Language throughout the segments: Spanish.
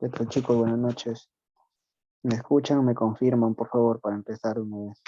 ¿Qué tal, chicos? Buenas noches. ¿Me escuchan? ¿Me confirman, por favor, para empezar una vez?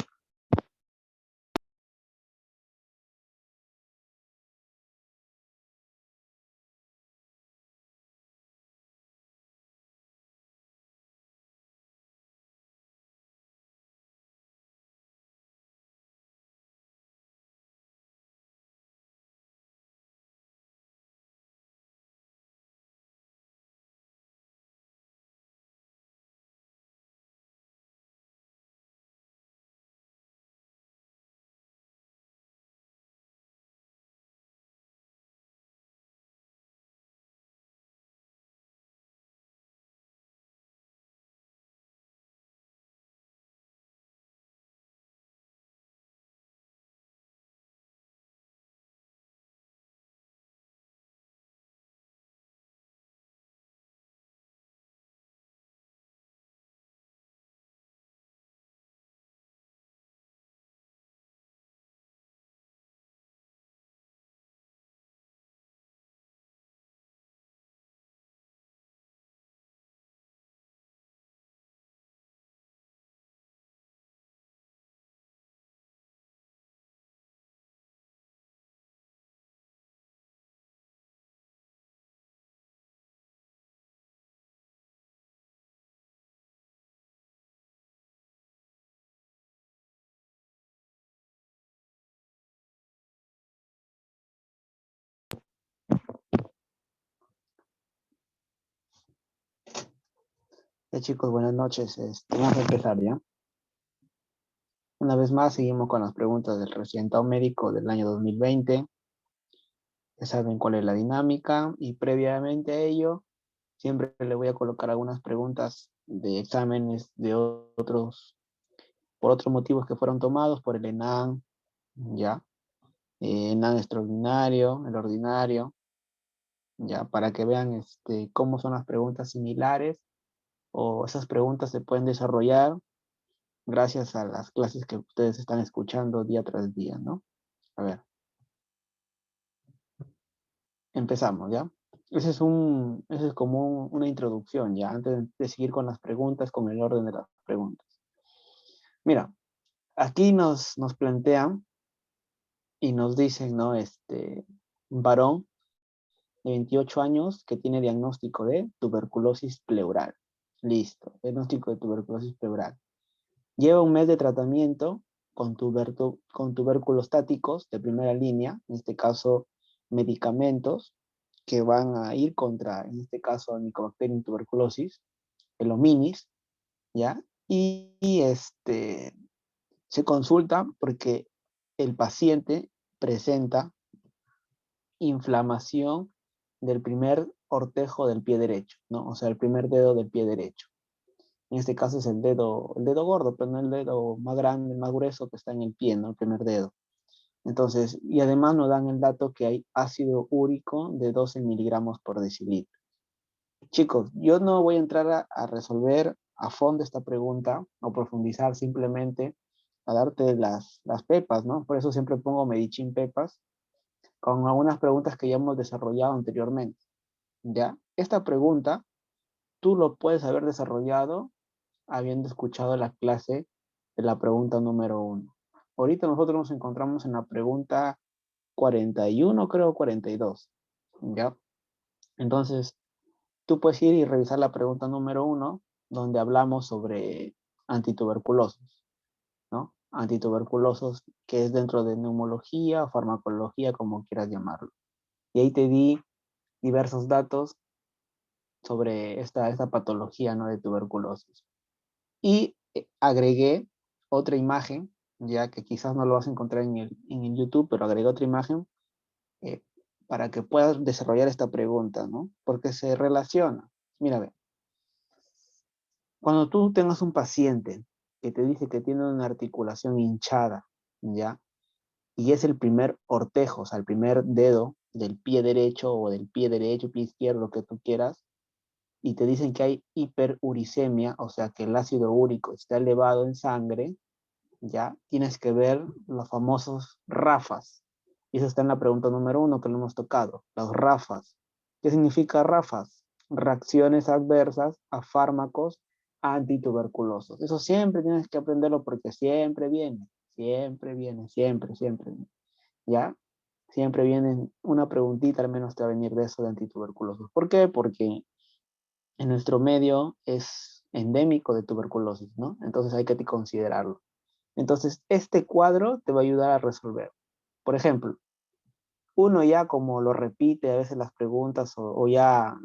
Chicos, buenas noches. Vamos a empezar ya. Una vez más, seguimos con las preguntas del recientado médico del año 2020. Ya saben cuál es la dinámica y previamente a ello, siempre le voy a colocar algunas preguntas de exámenes de otros, por otros motivos que fueron tomados por el ENAM, ya. ENAM extraordinario, el ordinario, ya, para que vean cómo son las preguntas similares o esas preguntas se pueden desarrollar gracias a las clases que ustedes están escuchando día tras día, ¿no? A ver, empezamos, ¿ya? Ese es como una introducción, ¿ya? Antes de seguir con las preguntas, con el orden de las preguntas. Mira, aquí nos plantean y nos dicen, ¿no? Un varón de 28 años que tiene diagnóstico de tuberculosis pleural. Listo, diagnóstico de tuberculosis pleural. Lleva un mes de tratamiento con tubérculos táticos de primera línea, en este caso medicamentos que van a ir contra, en este caso, el Mycobacterium tuberculosis, el Ominis, ¿ya? Y se consulta porque el paciente presenta inflamación del primer ortejo del pie derecho, ¿no? O sea, el primer dedo del pie derecho. En este caso es el dedo gordo, pero no el dedo más grande, más grueso que está en el pie, ¿no? El primer dedo. Entonces, y además nos dan el dato que hay ácido úrico de 12 miligramos por decilitro. Chicos, yo no voy a entrar a resolver a fondo esta pregunta o profundizar, simplemente a darte las pepas, ¿no? Por eso siempre pongo Medichin Pepas con algunas preguntas que ya hemos desarrollado anteriormente, ¿ya? Esta pregunta tú lo puedes haber desarrollado habiendo escuchado la clase de la pregunta número 1. Ahorita nosotros nos encontramos en la pregunta 41, creo 42, ¿ya? Entonces, tú puedes ir y revisar la pregunta número 1, donde hablamos sobre antituberculosis, ¿no? Antituberculosos, que es dentro de neumología o farmacología, como quieras llamarlo. Y ahí te di diversos datos sobre esta patología, ¿no? De tuberculosis. Y agregué otra imagen, ya que quizás no lo vas a encontrar en el YouTube, pero agregué otra imagen eh, para que puedas desarrollar esta pregunta, ¿no? Porque se relaciona. Mira, ve, cuando tú tengas un paciente que te dice que tiene una articulación hinchada, ¿ya? Y es el primer ortejo, o sea, el primer dedo del pie derecho o del pie derecho, pie izquierdo, lo que tú quieras, y te dicen que hay hiperuricemia, o sea, que el ácido úrico está elevado en sangre, ya tienes que ver los famosos RAFAs. Y eso está en la pregunta número 1 que lo hemos tocado, los RAFAs. ¿Qué significa RAFAs? reacciones adversas a fármacos antituberculosos. Eso siempre tienes que aprenderlo porque siempre viene, siempre, ¿ya? Siempre viene una preguntita, al menos te va a venir de eso de antituberculosos. ¿Por qué? Porque en nuestro medio es endémico de tuberculosis, ¿no? Entonces hay que considerarlo. Entonces, este cuadro te va a ayudar a resolver. Por ejemplo, uno ya como lo repite a veces las preguntas o ya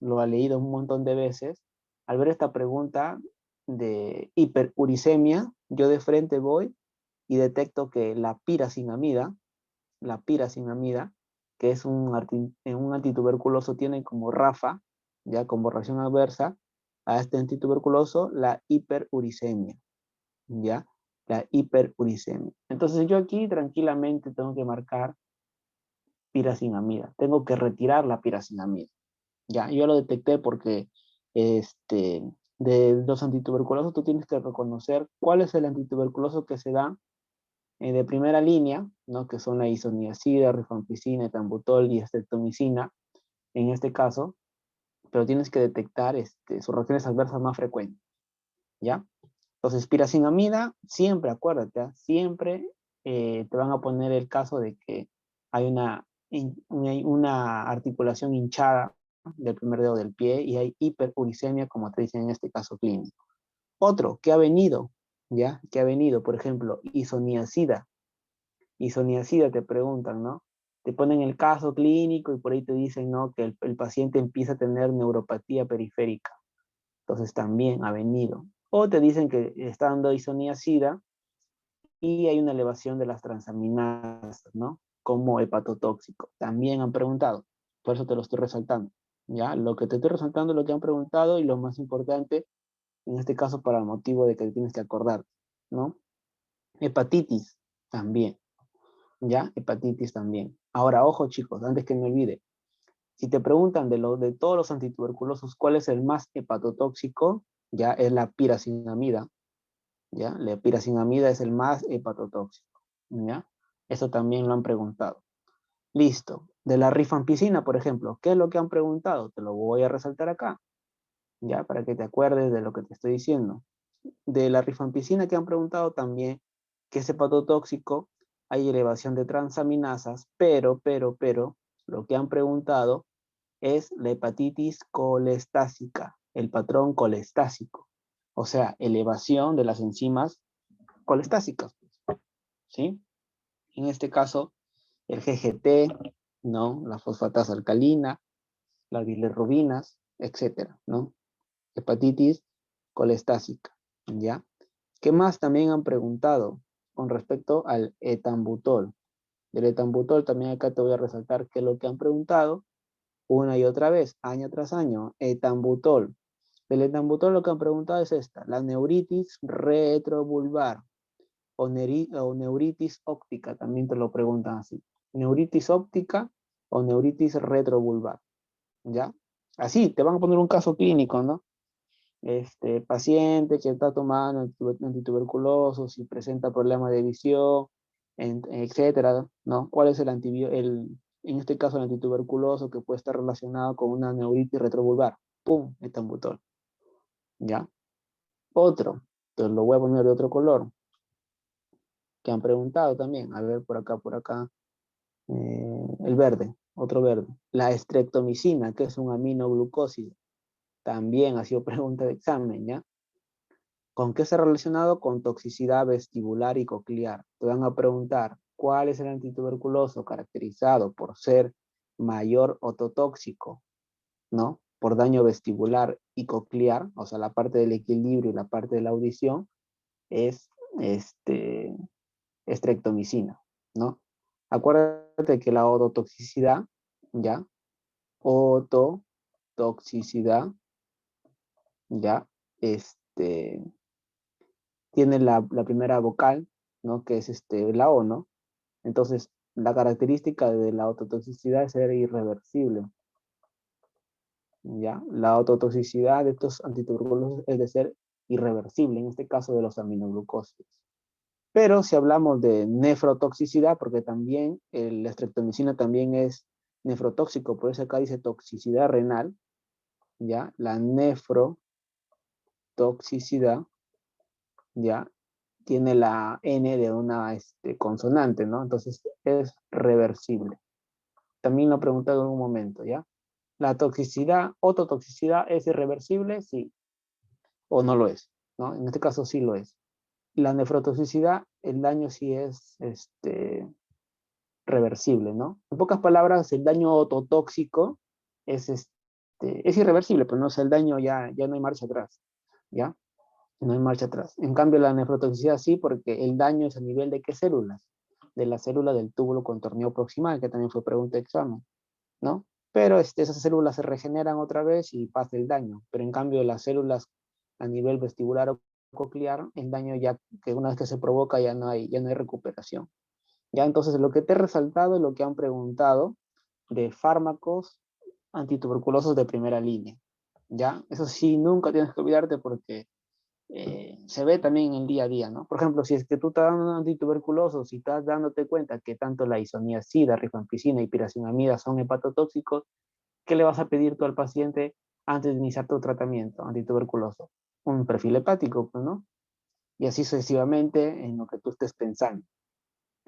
lo ha leído un montón de veces, al ver esta pregunta de hiperuricemia, yo de frente voy y detecto que la piracinamida, que es un antituberculoso, tiene como RAFA, ya como reacción adversa a este antituberculoso, la hiperuricemia, ¿ya? La hiperuricemia. Entonces yo aquí tranquilamente tengo que marcar piracinamida. Tengo que retirar la piracinamida. Ya, yo lo detecté porque de los antituberculosos tú tienes que reconocer cuál es el antituberculoso que se da de primera línea, ¿no? Que son la isoniazida, rifampicina, etambutol y streptomicina, en este caso, pero tienes que detectar sus reacciones adversas más frecuentes, ¿ya? Entonces, piracinamida, siempre, acuérdate, ¿ah? Siempre te van a poner el caso de que hay una articulación hinchada del primer dedo del pie y hay hiperuricemia, como te dicen en este caso clínico. Otro que ha venido, ¿ya? Que ha venido, por ejemplo, isoniazida te preguntan, ¿no? Te ponen el caso clínico y por ahí te dicen, ¿no? Que el paciente empieza a tener neuropatía periférica. Entonces también ha venido. O te dicen que está dando isoniazida y hay una elevación de las transaminasas, ¿no? Como hepatotóxico. También han preguntado. Por eso te lo estoy resaltando. ¿Ya? Lo que te estoy resaltando es lo que han preguntado y lo más importante, en este caso para el motivo de que te tienes que acordar, ¿no? Hepatitis también. ¿Ya? Hepatitis también. Ahora, ojo chicos, antes que me olvide, si te preguntan de todos los antituberculosos, ¿cuál es el más hepatotóxico? Ya es la piracinamida, ¿ya? La piracinamida es el más hepatotóxico, ¿ya? Eso también lo han preguntado. Listo. De la rifampicina, por ejemplo, ¿qué es lo que han preguntado? Te lo voy a resaltar acá, ¿ya? Para que te acuerdes de lo que te estoy diciendo. De la rifampicina que han preguntado también, que es hepatotóxico, hay elevación de transaminasas, pero, lo que han preguntado es la hepatitis colestásica, el patrón colestásico, o sea, elevación de las enzimas colestásicas, ¿sí? En este caso, el GGT, ¿no? La fosfatasa alcalina, las bilirrubinas, etcétera, ¿no? Hepatitis colestásica, ¿ya? ¿Qué más también han preguntado con respecto al etambutol? Del etambutol también acá te voy a resaltar que lo que han preguntado una y otra vez, año tras año, etambutol. Del etambutol lo que han preguntado es esta, la neuritis retrovulvar o neuritis óptica, también te lo preguntan así. Neuritis óptica o neuritis retrovulvar, ¿ya? Así, te van a poner un caso clínico, ¿no? Paciente que está tomando antituberculosos y presenta problemas de visión, etcétera, ¿no? ¿Cuál es en este caso el antituberculoso que puede estar relacionado con una neuritis retrovulvar? ¡Pum! Etambutol, ¿ya? Otro, te lo voy a poner de otro color, que han preguntado también, a ver por acá, el verde, otro verde. La estreptomicina, que es un aminoglucósido, también ha sido pregunta de examen, ¿ya? ¿Con qué está relacionado? Con toxicidad vestibular y coclear. Te van a preguntar, ¿cuál es el antituberculoso caracterizado por ser mayor ototóxico, ¿no? Por daño vestibular y coclear, o sea, la parte del equilibrio y la parte de la audición, es estreptomicina, ¿no? Acuérdate que la ototoxicidad, ¿ya? Ototoxicidad, ¿ya? Este, tiene la primera vocal, ¿no? Que es la O, ¿no? Entonces, la característica de la ototoxicidad es ser irreversible, ¿ya? La ototoxicidad de estos antituberculosos es de ser irreversible, en este caso de los aminoglucósidos. Pero si hablamos de nefrotoxicidad, porque también la streptomicina también es nefrotóxico, por eso acá dice toxicidad renal, ¿ya? La nefrotoxicidad, ¿ya? Tiene la N de una consonante, ¿no? Entonces es reversible. También lo pregunté en un momento, ¿ya? La toxicidad, ototoxicidad, ¿es irreversible? Sí, o no lo es, ¿no? En este caso sí lo es. La nefrotoxicidad, el daño sí es reversible, ¿no? En pocas palabras, el daño ototóxico es irreversible, pero no es el daño, ya no hay marcha atrás, ¿ya? No hay marcha atrás. En cambio, la nefrotoxicidad sí, porque el daño es a nivel de qué células, de la célula del túbulo contorneo proximal, que también fue pregunta de examen, ¿no? Pero esas células se regeneran otra vez y pasa el daño. Pero en cambio, las células a nivel vestibular o coclear, el daño ya que una vez que se provoca ya no hay recuperación. Ya entonces lo que te he resaltado es lo que han preguntado de fármacos antituberculosos de primera línea. Ya, eso sí, nunca tienes que olvidarte porque se ve también en el día a día, ¿no? Por ejemplo, si es que tú estás dando un antituberculoso, si estás dándote cuenta que tanto la isoniazida, rifampicina y piracinamida son hepatotóxicos, ¿qué le vas a pedir tú al paciente antes de iniciar tu tratamiento antituberculoso? Un perfil hepático, pues, ¿no? Y así sucesivamente en lo que tú estés pensando,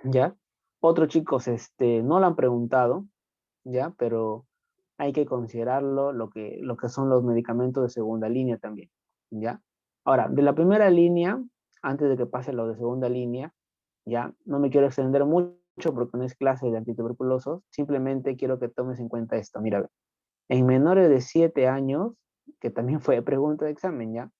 ¿ya? Otros chicos, no lo han preguntado, ¿ya? Pero hay que considerarlo lo que son los medicamentos de segunda línea también, ¿ya? Ahora, de la primera línea, antes de que pase lo de segunda línea, ya, no me quiero extender mucho porque no es clase de antituberculosos, simplemente quiero que tomes en cuenta esto, mira, en menores de 7 años, que también fue pregunta de examen, ¿ya?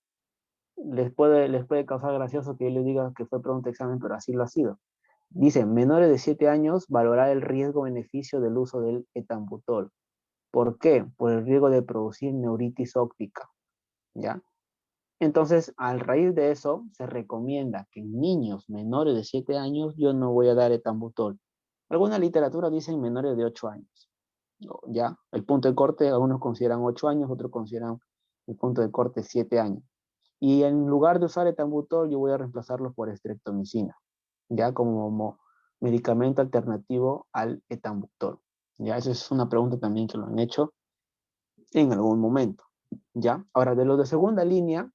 Les puede causar gracioso que yo les diga que fue pregunta de examen, pero así lo ha sido. Dice, menores de 7 años, valorar el riesgo-beneficio del uso del etambutol. ¿Por qué? Por el riesgo de producir neuritis óptica, ¿ya? Entonces, a raíz de eso, se recomienda que en niños menores de 7 años yo no voy a dar etambutol. Alguna literatura dice en menores de 8 años, ¿ya? El punto de corte, algunos consideran 8 años, otros consideran el punto de corte 7 años. Y en lugar de usar etambutol, yo voy a reemplazarlo por estreptomicina, ya como medicamento alternativo al etambutol. Ya, eso es una pregunta también que lo han hecho en algún momento, ¿ya? Ahora, de los de segunda línea,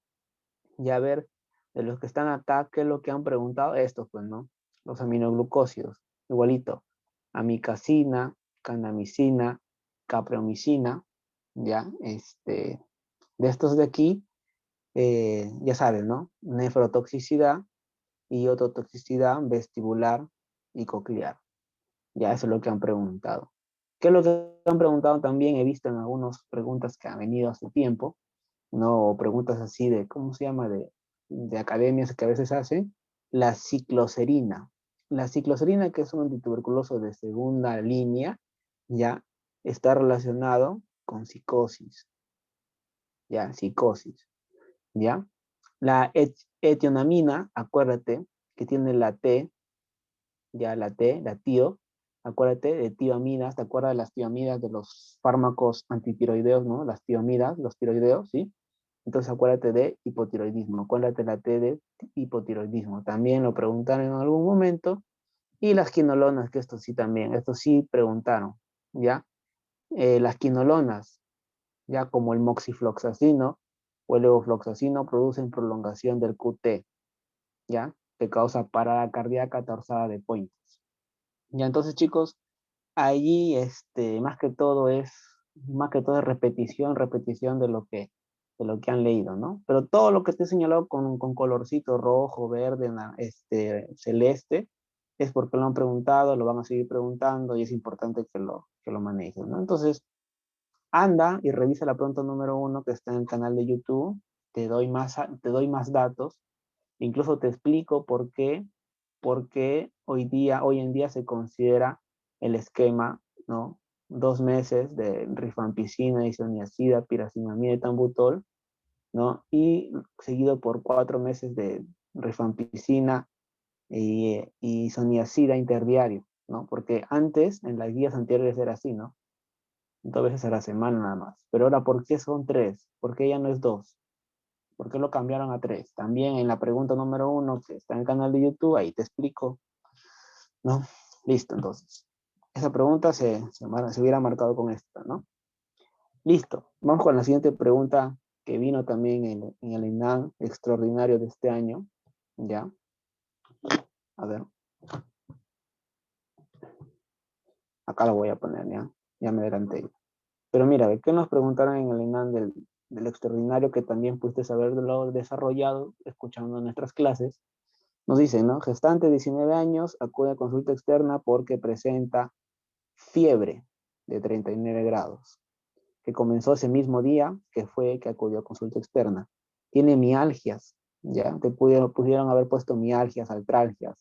ya ver, de los que están acá, ¿qué es lo que han preguntado? Estos, pues, ¿no? Los aminoglucósidos, igualito. Amicacina, canamicina, capreomicina, ¿ya? De estos de aquí, ya saben, ¿no? Nefrotoxicidad y ototoxicidad vestibular y coclear. Ya, eso es lo que han preguntado. ¿Qué es lo que han preguntado también? He visto en algunas preguntas que han venido hace tiempo, ¿no? O preguntas así de, ¿cómo se llama? De academias que a veces hacen. La cicloserina. La cicloserina, que es un antituberculoso de segunda línea, ya está relacionado con psicosis, ya, psicosis, ya. La etionamina, acuérdate, que tiene la T, ya la T, la tío, acuérdate de tioamidas, ¿te acuerdas de las tioamidas de los fármacos antitiroideos, ¿no? Las tioamidas, los tiroideos, ¿sí? Entonces acuérdate de hipotiroidismo, acuérdate la T de hipotiroidismo. También lo preguntaron en algún momento. Y las quinolonas, que esto sí preguntaron, ¿ya? Las quinolonas, ya como el moxifloxacino o el levofloxacino, producen prolongación del QT, ¿ya? Que causa parada cardíaca torzada de Pointes. Ya, entonces, chicos, allí, más que todo es repetición, repetición de lo que han leído, ¿no? Pero todo lo que te he señalado con colorcito rojo, verde, celeste, es porque lo han preguntado, lo van a seguir preguntando y es importante que lo manejes, ¿no? Entonces, anda y revisa la pregunta número 1 que está en el canal de YouTube, te doy más datos, incluso te explico por qué hoy en día se considera el esquema, ¿no? 2 meses de rifampicina, isoniazida, piracinamida y tambutol, ¿no? Y seguido por 4 meses de rifampicina y isoniazida interdiario, ¿no? Porque antes, en las guías anteriores era así, ¿no? 2 veces a la semana nada más. Pero ahora, ¿por qué son 3? ¿Por qué ya no es 2? ¿Por qué lo cambiaron a 3? También en la pregunta número 1 que está en el canal de YouTube, ahí te explico, ¿no? Listo, entonces. Esa pregunta se hubiera marcado con esta, ¿no? Listo. Vamos con la siguiente pregunta que vino también en el INAN extraordinario de este año. Ya, a ver, acá lo voy a poner, ya. Ya me adelanté. Pero mira, ¿qué nos preguntaron en el INAN del extraordinario que también pudiste haberlo desarrollado escuchando nuestras clases? Nos dice, ¿no? Gestante de 19 años acude a consulta externa porque presenta fiebre de 39 grados, que comenzó ese mismo día que fue que acudió a consulta externa. Tiene mialgias, ¿ya? Pudieron haber puesto mialgias, artralgias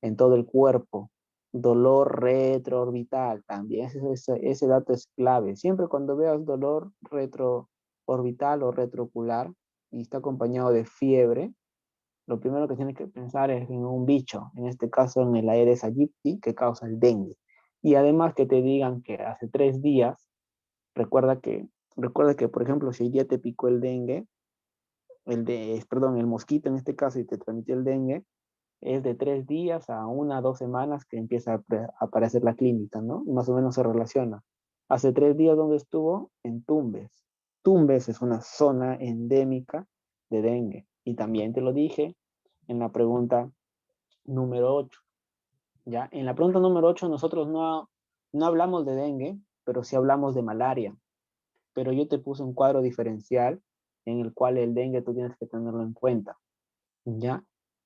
en todo el cuerpo. Dolor retroorbital, también ese dato es clave. Siempre cuando veas dolor retroorbital o retroocular y está acompañado de fiebre, lo primero que tienes que pensar es en un bicho, en este caso en el Aedes aegypti, que causa el dengue. Y además que te digan que hace 3 días, recuerda que, recuerda que, por ejemplo, si hoy día te picó el dengue, perdón, el mosquito en este caso y te transmitió el dengue, es de 3 días a 1 o 2 semanas que empieza a aparecer la clínica, ¿no? Y más o menos se relaciona. Hace 3 días, ¿dónde estuvo? En Tumbes. Tumbes es una zona endémica de dengue. Y también te lo dije en la pregunta número 8. ¿Ya? En la pregunta número 8 nosotros no hablamos de dengue, pero sí hablamos de malaria. Pero yo te puse un cuadro diferencial en el cual el dengue tú tienes que tenerlo en cuenta. ¿Ya?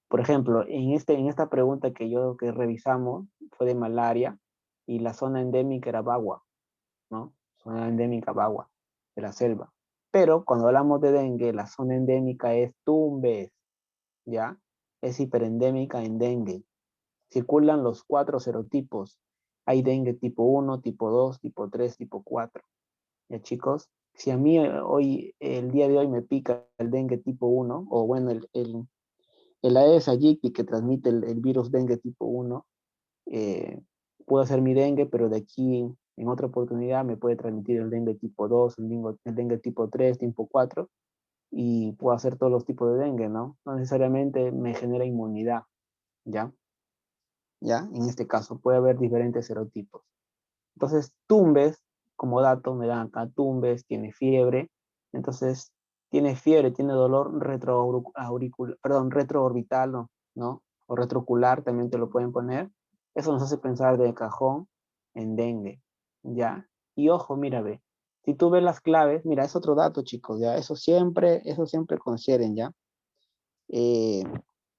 Por ejemplo, en esta pregunta que revisamos fue de malaria y la zona endémica era Bagua, ¿no? Zona endémica Bagua, de la selva. Pero cuando hablamos de dengue, la zona endémica es Tumbes, ¿ya? Es hiperendémica en dengue. Circulan los 4 serotipos. Hay dengue tipo 1, tipo 2, tipo 3, tipo 4. ¿Ya, chicos? Si a mí el día de hoy me pica el dengue tipo 1, o bueno, el Aedes aegypti que transmite el virus dengue tipo 1, eh, puede ser mi dengue, pero de aquí en otra oportunidad me puede transmitir el dengue tipo 2, el dengue tipo 3, tipo 4, y puedo hacer todos los tipos de dengue, ¿no? No necesariamente me genera inmunidad, ¿ya? ¿Ya? En este caso puede haber diferentes serotipos. Entonces, Tumbes, como dato, me dan acá Tumbes, tiene fiebre, entonces tiene fiebre, tiene dolor retroorbital, ¿no? ¿no? O retroocular, también te lo pueden poner. Eso nos hace pensar de cajón en dengue, ¿ya? Y ojo, mira, ve, si tú ves las claves, mira, es otro dato, chicos, ¿ya? Eso siempre consideren, ¿ya? Eh,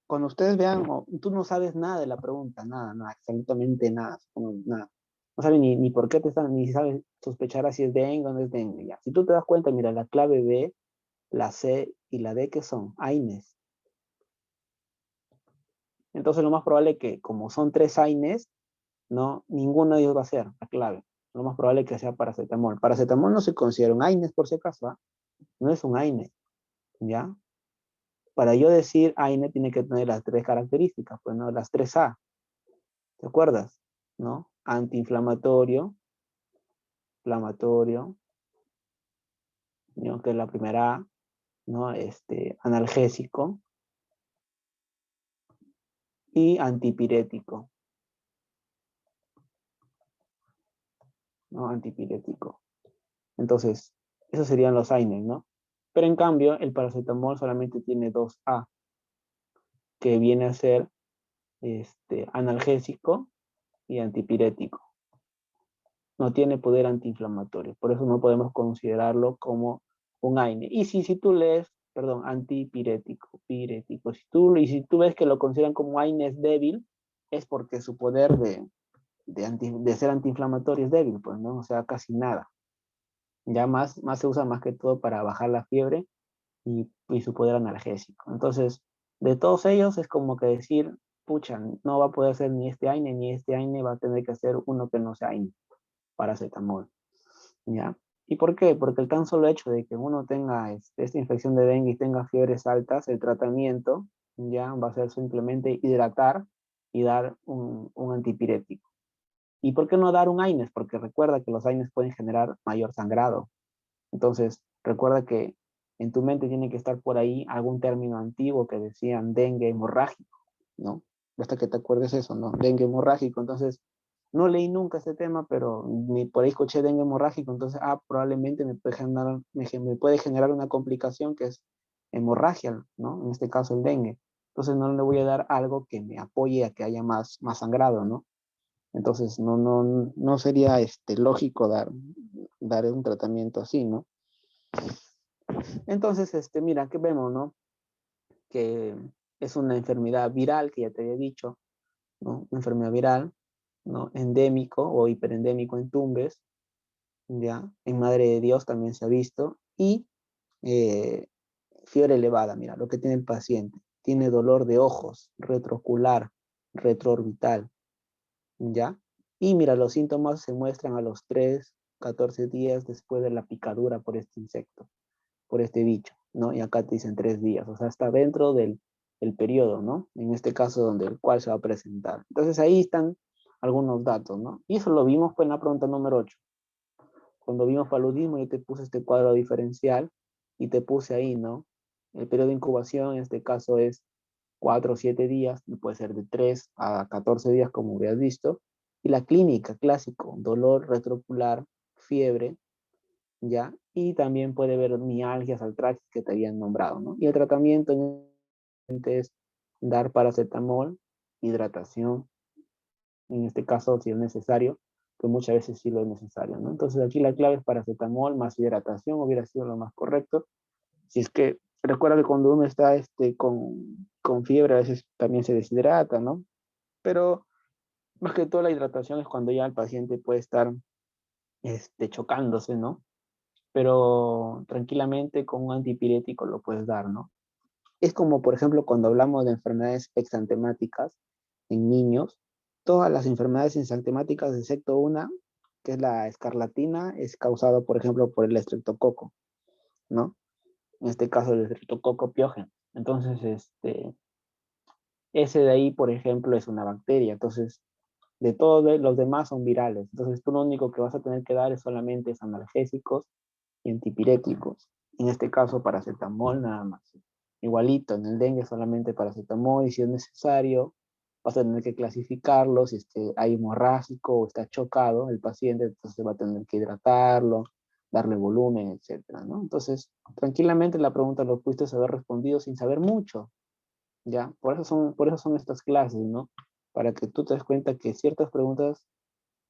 Cuando ustedes vean, tú no sabes nada de la pregunta, nada, nada, absolutamente nada, nada. No sabes ni por qué te están, ni sabes sospechar si es dengue o no es dengue. Ya. Si tú te das cuenta, mira, la clave B, la C y la D, ¿qué son? AINES. Entonces lo más probable es que, como son 3 AINES, no, ninguno de ellos va a ser la clave. Lo más probable es que sea paracetamol. Paracetamol no se considera un AINES por si acaso, ¿ah? No es un AINES, ¿ya? Para yo decir AINE tiene que tener las 3 características, pues no, las 3 A. ¿Te acuerdas? ¿No? Antiinflamatorio, inflamatorio, ¿no? Que es la primera A, ¿no? Analgésico y antipirético, ¿no? Antipirético. Entonces, esos serían los AINES, ¿no? Pero en cambio, el paracetamol solamente tiene 2 A, que viene a ser analgésico y antipirético. No tiene poder antiinflamatorio, por eso no podemos considerarlo como un AINE. Y si tú lees, perdón, antipirético, pirético, si tú ves que lo consideran como AINE es débil, es porque su poder de ser antiinflamatorio es débil, pues, ¿no? O sea, casi nada. Ya más se usa más que todo para bajar la fiebre y su poder analgésico. Entonces, de todos ellos es como que decir, pucha, no va a poder ser ni este AINE ni este AINE, va a tener que ser uno que no sea AINE, paracetamol. ¿Ya? ¿Y por qué? Porque el tan solo hecho de que uno tenga esta infección de dengue y tenga fiebres altas, el tratamiento ya va a ser simplemente hidratar y dar un antipirético. ¿Y por qué no dar un AINES? Porque recuerda que los AINES pueden generar mayor sangrado. Entonces, recuerda que en tu mente tiene que estar por ahí algún término antiguo que decían dengue hemorrágico, ¿no? Hasta que te acuerdes eso, ¿no? Dengue hemorrágico. Entonces, No leí nunca este tema, pero por ahí escuché dengue hemorrágico, entonces, probablemente me puede generar una complicación que es hemorragia, ¿no? En este caso el dengue. Entonces no le voy a dar algo que me apoye a que haya más sangrado, ¿no? Entonces no sería lógico dar un tratamiento así, ¿no? Entonces, mira, ¿qué vemos, no? Que es una enfermedad viral, que ya te había dicho, ¿no? Una enfermedad viral, ¿no? Endémico o hiperendémico en Tumbes, ¿ya? En Madre de Dios también se ha visto. Y eh, fiebre elevada, mira, lo que tiene el paciente. Tiene dolor de ojos, retroocular, retroorbital, ¿ya? Y mira, los síntomas se muestran a los 3, 14 días después de la picadura por este insecto, por este bicho, ¿no? Y acá te dicen 3 días, o sea, está dentro del periodo, ¿no? En este caso, donde el cual se va a presentar. Entonces ahí están algunos datos, ¿no? Y eso lo vimos pues en la pregunta número 8. Cuando vimos paludismo, yo te puse este cuadro diferencial y te puse ahí, ¿no? El periodo de incubación en este caso es 4 o 7 días, y puede ser de 3 a 14 días, como hubieras visto. Y la clínica, clásico, dolor retroocular, fiebre, ¿ya? Y también puede haber mialgias, artritis que te habían nombrado, ¿no? Y el tratamiento es dar paracetamol, hidratación, en este caso si es necesario, que muchas veces sí lo es necesario, ¿no? Entonces aquí la clave es paracetamol más hidratación, hubiera sido lo más correcto. Si es que recuerda que cuando uno está con fiebre a veces también se deshidrata, ¿no? Pero más que todo la hidratación es cuando ya el paciente puede estar chocándose, ¿no? Pero tranquilamente con un antipirético lo puedes dar, ¿no? Es como, por ejemplo, cuando hablamos de enfermedades exantemáticas en niños, todas las enfermedades exantemáticas, excepto una, que es la escarlatina, es causada, por ejemplo, por el estreptococo, ¿no? En este caso, el estreptococo piógeno. Entonces, ese de ahí, por ejemplo, es una bacteria. Entonces, de todos los demás son virales. Entonces, tú lo único que vas a tener que dar es solamente es analgésicos y antipiréticos. En este caso, paracetamol nada más. Igualito, en el dengue solamente paracetamol y si es necesario, vas a tener que clasificarlo, si es que hay hemorrágico o está chocado el paciente, entonces va a tener que hidratarlo, darle volumen, etcétera, ¿no? Entonces, tranquilamente la pregunta lo pudiste haber respondido sin saber mucho, ¿ya? Por eso son estas clases, ¿no? Para que tú te des cuenta que ciertas preguntas,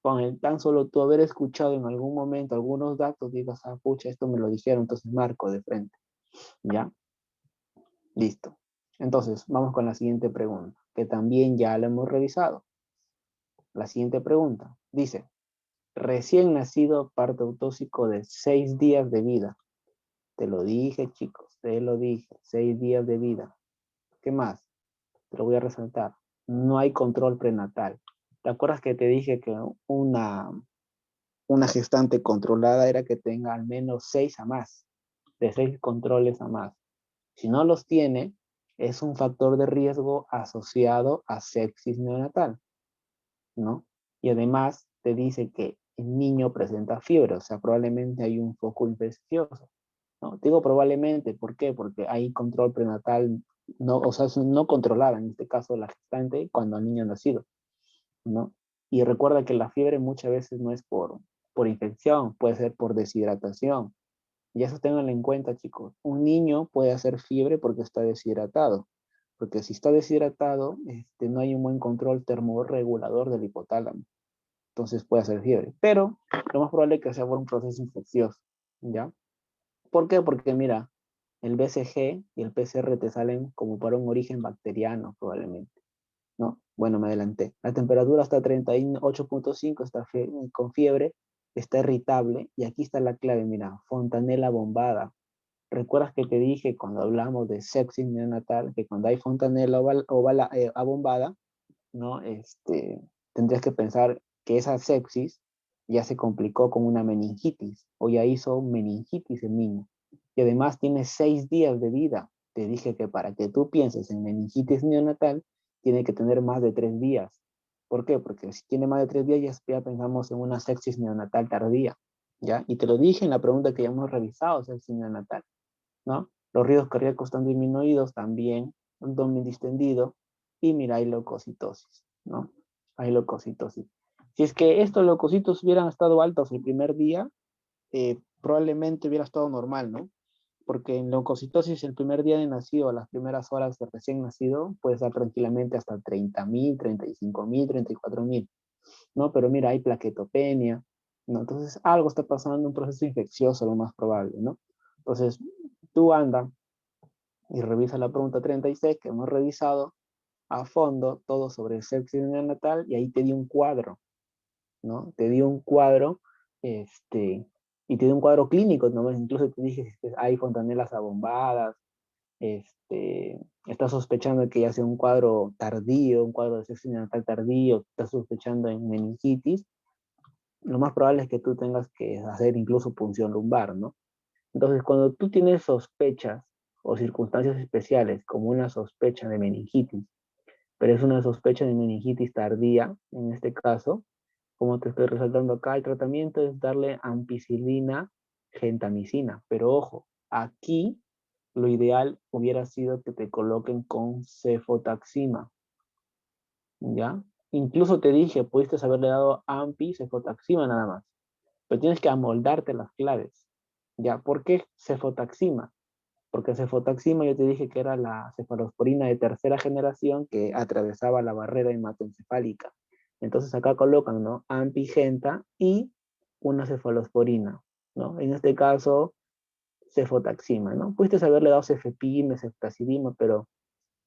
con el tan solo tú haber escuchado en algún momento algunos datos, digas, pucha, esto me lo dijeron, entonces marco de frente, ¿ya? Listo. Entonces, vamos con la siguiente pregunta, que también ya la hemos revisado. La siguiente pregunta dice, recién nacido parto autóxico de 6 días de vida. Te lo dije, chicos, te lo dije, 6 días de vida. ¿Qué más? Te lo voy a resaltar. No hay control prenatal. ¿Te acuerdas que te dije que una gestante controlada era que tenga al menos 6 a más, de 6 controles a más? Si no los tiene, es un factor de riesgo asociado a sepsis neonatal, ¿no? Y además te dice que el niño presenta fiebre, o sea, probablemente hay un foco infeccioso, ¿no? Digo probablemente, ¿por qué? Porque hay control prenatal, no, o sea, no controlada, en este caso la gestante, cuando el niño ha nacido, ¿no? Y recuerda que la fiebre muchas veces no es por infección, puede ser por deshidratación. Y eso ténganlo en cuenta, chicos. Un niño puede hacer fiebre porque está deshidratado. Porque si está deshidratado, no hay un buen control termorregulador del hipotálamo. Entonces puede hacer fiebre. Pero lo más probable es que sea por un proceso infeccioso. ¿Ya? ¿Por qué? Porque mira, el BCG y el PCR te salen como para un origen bacteriano, probablemente. ¿No? Bueno, me adelanté. La temperatura está 38.5, está con fiebre, está irritable. Y aquí está la clave, mira, fontanela bombada. ¿Recuerdas que te dije cuando hablamos de sepsis neonatal que cuando hay fontanela abombada, ¿no? Tendrías que pensar que esa sepsis ya se complicó con una meningitis o ya hizo meningitis el niño. Y además tiene 6 días de vida. Te dije que para que tú pienses en meningitis neonatal, tiene que tener más de 3 días. ¿Por qué? Porque si tiene más de 3 días ya pensamos en una sepsis neonatal tardía. ¿Ya? Y te lo dije en la pregunta que ya hemos revisado, sepsis neonatal, ¿no? Los ritmos cardíacos están disminuidos también, abdomen distendido y mira, hay leucocitosis, ¿no? Hay leucocitosis. Si es que estos leucocitos hubieran estado altos el primer día, probablemente hubiera estado normal, ¿no? Porque en leucocitosis el primer día de nacido, las primeras horas de recién nacido, puede estar tranquilamente hasta 30.000, 35.000, 34.000, ¿no? Pero mira, hay plaquetopenia, ¿no? Entonces algo está pasando, un proceso infeccioso, lo más probable, ¿no? Entonces, tú anda y revisa la pregunta 36 que hemos revisado a fondo, todo sobre el sexo neonatal, y ahí te di un cuadro, ¿no? Te di un cuadro, y te di un cuadro clínico, ¿no? Incluso te dije que hay fontanelas abombadas, estás sospechando de que ya sea un cuadro tardío, un cuadro de sexo neonatal tardío, estás sospechando en meningitis, lo más probable es que tú tengas que hacer incluso punción lumbar, ¿no? Entonces, cuando tú tienes sospechas o circunstancias especiales, como una sospecha de meningitis, pero es una sospecha de meningitis tardía, en este caso, como te estoy resaltando acá, el tratamiento es darle ampicilina, gentamicina, pero ojo, aquí lo ideal hubiera sido que te coloquen con cefotaxima, ¿ya? Incluso te dije, pudiste haberle dado ampi, cefotaxima nada más, pero tienes que amoldarte las claves, ¿ya? ¿Por qué cefotaxima? Porque cefotaxima yo te dije que era la cefalosporina de tercera generación que atravesaba la barrera hematoencefálica. Entonces acá colocan, ¿no? Ampigenta y una cefalosporina, ¿no? En este caso, cefotaxima, ¿no? Pudiste haberle dado cefepime, ceftazidima, pero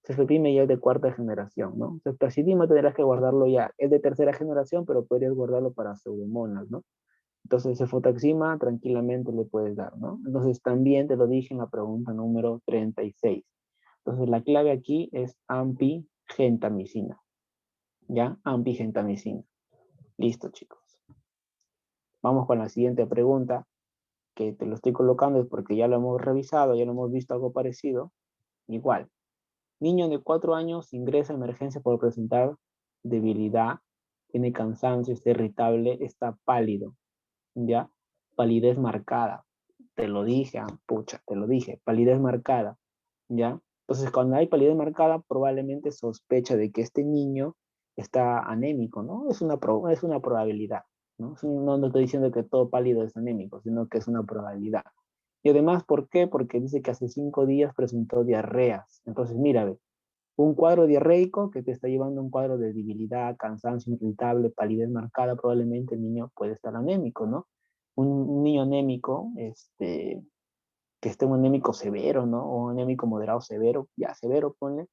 cefepime ya es de cuarta generación, ¿no? Ceftazidima tendrás que guardarlo ya, es de tercera generación, pero podrías guardarlo para pseudomonas, ¿no? Entonces, cefotaxima tranquilamente le puedes dar, ¿no? Entonces, también te lo dije en la pregunta número 36. Entonces, la clave aquí es ampigentamicina, ¿ya? Ampigentamicina. Listo, chicos. Vamos con la siguiente pregunta, que te lo estoy colocando es porque ya lo hemos revisado, ya lo hemos visto algo parecido. Igual, niño de 4 años ingresa a emergencia por presentar debilidad, tiene cansancio, está irritable, está pálido, ¿ya? Palidez marcada. Te lo dije, pucha, te lo dije, palidez marcada, ¿ya? Entonces, cuando hay palidez marcada, probablemente sospecha de que este niño está anémico, ¿no? Es una probabilidad, ¿no? No, no estoy diciendo que todo pálido es anémico, sino que es una probabilidad. Y además, ¿por qué? Porque dice que hace 5 días presentó diarreas. Entonces, mira, ve, un cuadro diarreico que te está llevando a un cuadro de debilidad, cansancio irritable, palidez marcada, probablemente el niño puede estar anémico, ¿no? Un niño anémico, que esté un anémico severo, ¿no? O un anémico moderado severo, ya severo, ponle,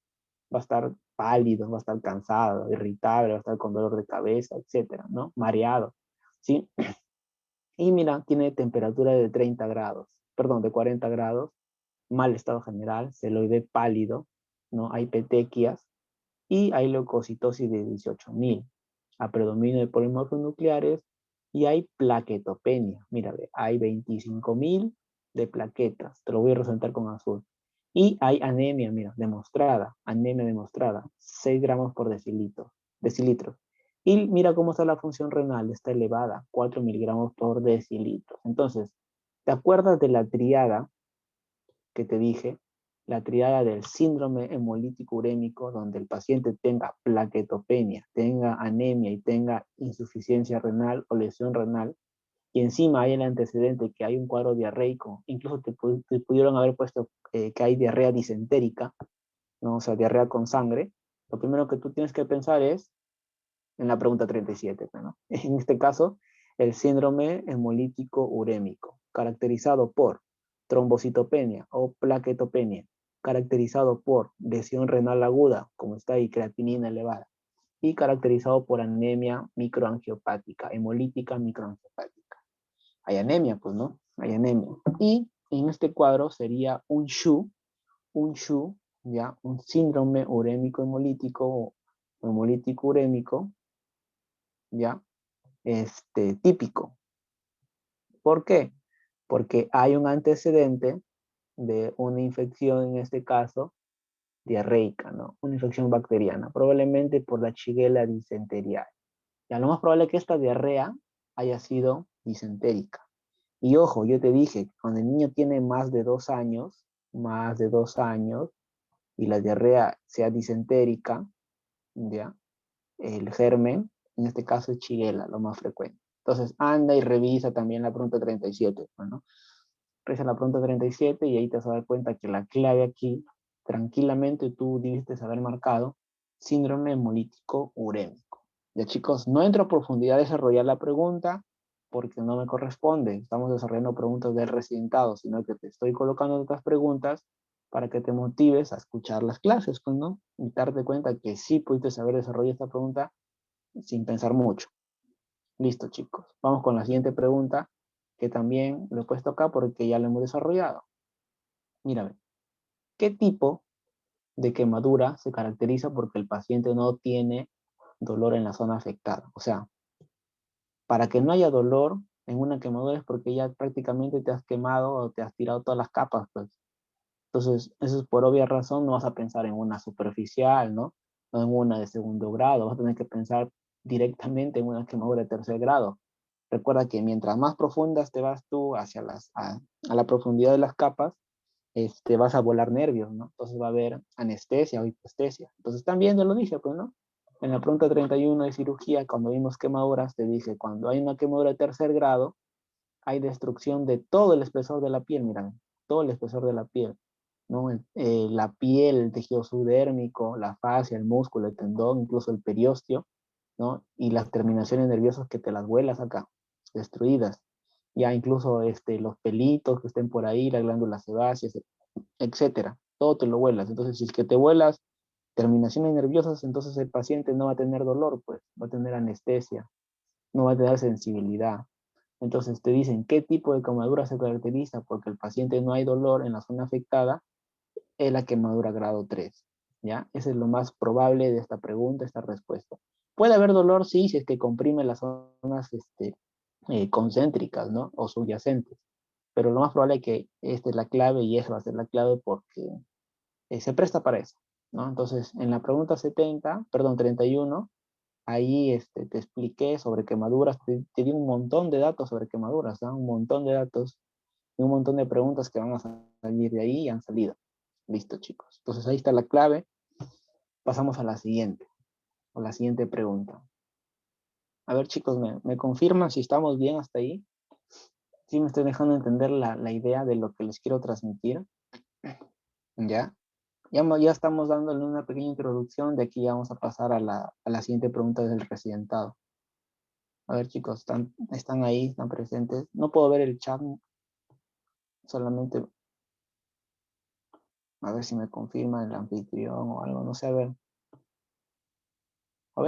va a estar pálido, va a estar cansado, irritable, va a estar con dolor de cabeza, etcétera, ¿no? Mareado, ¿sí? Y mira, tiene temperatura de 30 grados, perdón, de 40 grados, mal estado general, celoide pálido, ¿no? Hay petequias y hay leucocitosis de 18.000, a predominio de polimorfos nucleares, y hay plaquetopenia. Mira, hay 25.000 de plaquetas, te lo voy a resaltar con azul. Y hay anemia, mira, demostrada, anemia demostrada, 6 gramos por decilitro. Y mira cómo está la función renal, está elevada, 4 miligramos por decilitro. Entonces, ¿te acuerdas de la triada que te dije? La triada del síndrome hemolítico urémico, donde el paciente tenga plaquetopenia, tenga anemia y tenga insuficiencia renal o lesión renal, y encima hay el antecedente que hay un cuadro diarreico, incluso te pudieron haber puesto que hay diarrea disentérica, ¿no? O sea, diarrea con sangre. Lo primero que tú tienes que pensar es en la pregunta 37, ¿no? En este caso, el síndrome hemolítico urémico, caracterizado por trombocitopenia o plaquetopenia, caracterizado por lesión renal aguda, como está ahí, creatinina elevada, y caracterizado por anemia microangiopática, hemolítica microangiopática. Hay anemia, pues, ¿no? Hay anemia. Y en este cuadro sería un SHU, ¿ya? Un síndrome urémico hemolítico o hemolítico urémico, ¿ya? Típico. ¿Por qué? Porque hay un antecedente de una infección, en este caso, diarreica, ¿no? Una infección bacteriana, probablemente por la Shigella dysenteriae. Ya lo más probable es que esta diarrea haya sido disentérica. Y ojo, yo te dije, cuando el niño tiene más de 2 años, y la diarrea sea disentérica, ¿ya? El germen En este caso es Shigella, lo más frecuente. Entonces, anda y revisa también la pregunta 37. Bueno, revisa la pregunta 37 y ahí te vas a dar cuenta que la clave aquí, tranquilamente tú debiste haber marcado síndrome hemolítico urémico. Ya chicos, no entro a profundidad a desarrollar la pregunta porque no me corresponde. Estamos desarrollando preguntas del residentado, sino que te estoy colocando otras preguntas para que te motives a escuchar las clases, pues, ¿no? Y darte cuenta que sí pudiste saber desarrollar esta pregunta sin pensar mucho. Listo, chicos. Vamos con la siguiente pregunta, que también lo he puesto acá porque ya lo hemos desarrollado. Mírame, ¿qué tipo de quemadura se caracteriza porque el paciente no tiene dolor en la zona afectada? O sea, para que no haya dolor en una quemadura es porque ya prácticamente te has quemado o te has tirado todas las capas, pues. Entonces, eso es por obvia razón, no vas a pensar en una superficial, ¿no? No en una de segundo grado, vas a tener que pensar directamente en una quemadura de tercer grado. Recuerda que mientras más profundas te vas tú hacia a la profundidad de las capas, vas a volar nervios, ¿no? Entonces va a haber anestesia o hipoestesia. Entonces también te lo dije, pues, ¿no? En la pregunta 31 de cirugía, cuando vimos quemaduras, te dije, cuando hay una quemadura de tercer grado, hay destrucción de todo el espesor de la piel, miran, todo el espesor de la piel, ¿no? La piel, el tejido subdérmico, la fascia, el músculo, el tendón, incluso el periósteo, ¿no? Y las terminaciones nerviosas que te las vuelas acá, destruidas. Ya incluso los pelitos que estén por ahí, las glándulas sebáceas, etcétera. Todo te lo vuelas. Entonces, si es que te vuelas terminaciones nerviosas, entonces el paciente no va a tener dolor, pues, va a tener anestesia, no va a tener sensibilidad. Entonces te dicen qué tipo de quemadura se caracteriza porque el paciente no hay dolor en la zona afectada, es la quemadura grado 3. ¿Ya? Ese es lo más probable de esta pregunta, esta respuesta. Puede haber dolor, sí, si es que comprime las zonas concéntricas, ¿no? O subyacentes. Pero lo más probable es que esta es la clave y esa va a ser la clave porque se presta para eso, ¿no? Entonces, en la pregunta 31, ahí te expliqué sobre quemaduras, te di un montón de datos sobre quemaduras, ¿no? Un montón de datos y un montón de preguntas que van a salir de ahí y han salido. Listo, chicos. Entonces ahí está la clave. Pasamos a la siguiente pregunta. A ver, chicos, ¿me confirman si estamos bien hasta ahí? ¿Sí me estoy dejando entender la idea de lo que les quiero transmitir? ¿Ya? Ya estamos dándole una pequeña introducción, de aquí ya vamos a pasar a la siguiente pregunta del residentado. A ver, chicos, están ahí, están presentes. No puedo ver el chat, solamente a ver si me confirma el anfitrión o algo, no sé, a ver,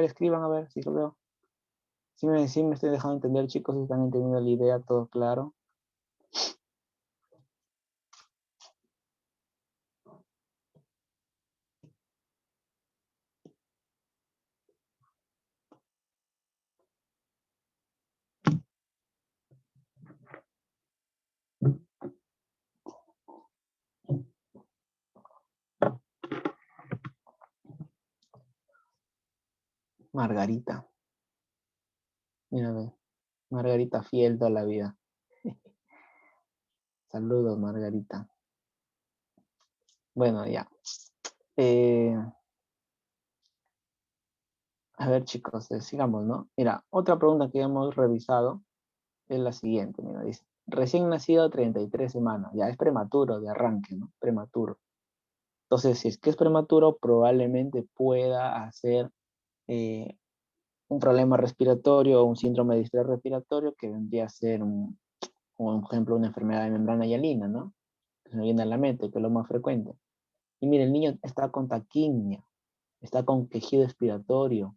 escriban, a ver si lo veo. Sí me estoy dejando entender, chicos, si están entendiendo la idea, todo claro. Margarita, mira, ve, Margarita fiel toda la vida. Saludos, Margarita. Bueno, ya. Eh, a ver, chicos, sigamos, ¿no? Mira, otra pregunta que hemos revisado es la siguiente, mira, dice, recién nacido 33 semanas, ya es prematuro de arranque, ¿no? Prematuro. Entonces, si es que es prematuro, probablemente pueda hacer un problema respiratorio o un síndrome de distrés respiratorio que vendría a ser, por ejemplo, una enfermedad de membrana hialina, ¿no? Que se me viene a la mente, que es lo más frecuente. Y mire, el niño está con taquimia, está con quejido expiratorio,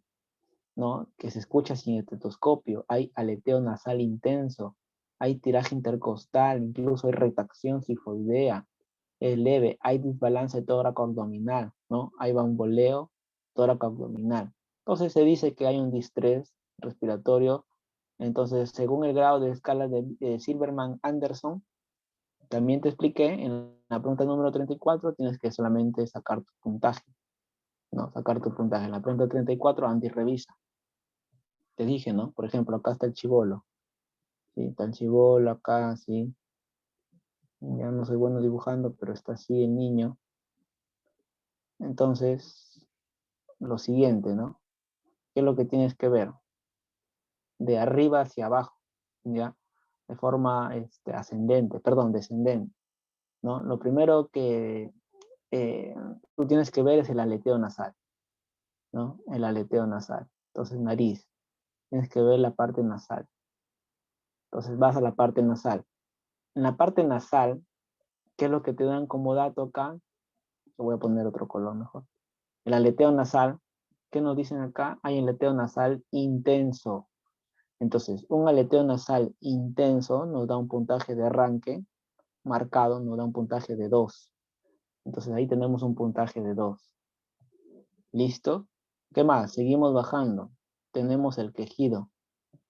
¿no? Que se escucha sin estetoscopio, hay aleteo nasal intenso, hay tiraje intercostal, incluso hay retracción sifoidea, es leve, hay desbalance tóraco-abdominal, ¿no? Hay bamboleo tóraco-abdominal. Entonces se dice que hay un distrés respiratorio. Entonces, según el grado de escala de Silverman-Anderson, también te expliqué en la pregunta número 34, tienes que solamente sacar tu puntaje, ¿no? Sacar tu puntaje. En la pregunta 34, anti-revisa. Te dije, ¿no? Por ejemplo, acá está el chibolo. ¿Sí? Está el chibolo acá, ¿sí? Ya no soy bueno dibujando, pero está así el niño. Entonces, lo siguiente, ¿no? ¿Qué es lo que tienes que ver? de arriba hacia abajo, ¿ya? De forma ascendente, perdón, descendente, ¿no? Lo primero que eh, tú tienes que ver es el aleteo nasal, ¿no? El aleteo nasal. Entonces, nariz. Tienes que ver la parte nasal. Entonces, vas a la parte nasal. En la parte nasal, ¿qué es lo que te dan como dato acá? Yo voy a poner otro color mejor. El aleteo nasal, ¿qué nos dicen acá? Hay un aleteo nasal intenso. Entonces, un aleteo nasal intenso nos da un puntaje de arranque marcado, nos da un puntaje de 2. Entonces, ahí tenemos un puntaje de 2. ¿Listo? ¿Qué más? Seguimos bajando. Tenemos el quejido.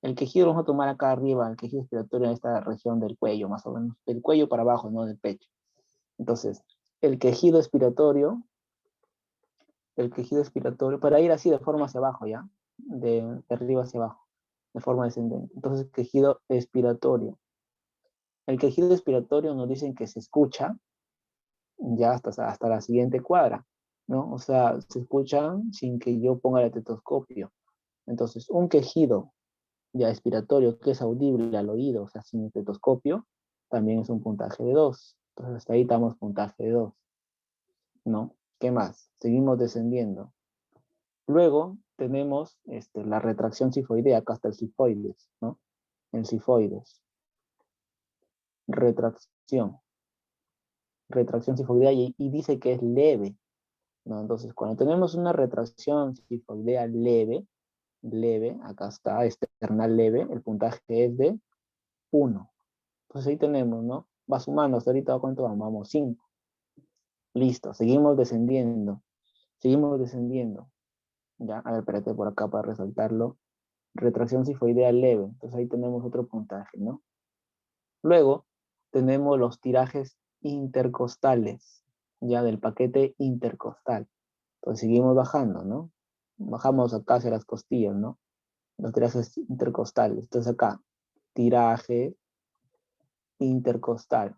El quejido lo vamos a tomar acá arriba, el quejido respiratorio en esta región del cuello, más o menos. Del cuello para abajo, no del pecho. Entonces, el quejido expiratorio, para ir así de forma hacia abajo, ¿ya? De arriba hacia abajo, de forma descendente. Entonces, quejido expiratorio. El quejido expiratorio nos dicen que se escucha ya hasta la siguiente cuadra, ¿no? O sea, se escucha sin que yo ponga el estetoscopio. Entonces, un quejido ya expiratorio que es audible al oído, o sea, sin estetoscopio, también es un puntaje de 2. Entonces, hasta ahí estamos puntaje de 2, ¿no? ¿Qué más? Seguimos descendiendo. Luego tenemos la retracción sifoidea, acá está el sifoides, ¿no? El sifoides. Retracción. Retracción sifoidea y dice que es leve, ¿no? Entonces, cuando tenemos una retracción sifoidea leve, acá está, external leve, el puntaje es de 1. Entonces ahí tenemos, ¿no? Va sumando, hasta ahorita cuánto vamos, vamos 5. Listo, seguimos descendiendo. Seguimos descendiendo. Ya, a ver, espérate por acá para resaltarlo. Retracción sifoidea leve. Entonces ahí tenemos otro puntaje, ¿no? Luego tenemos los tirajes intercostales, ya del paquete intercostal. Entonces seguimos bajando, ¿no? Bajamos acá hacia las costillas, ¿no? Los tirajes intercostales. Entonces acá, tiraje intercostal.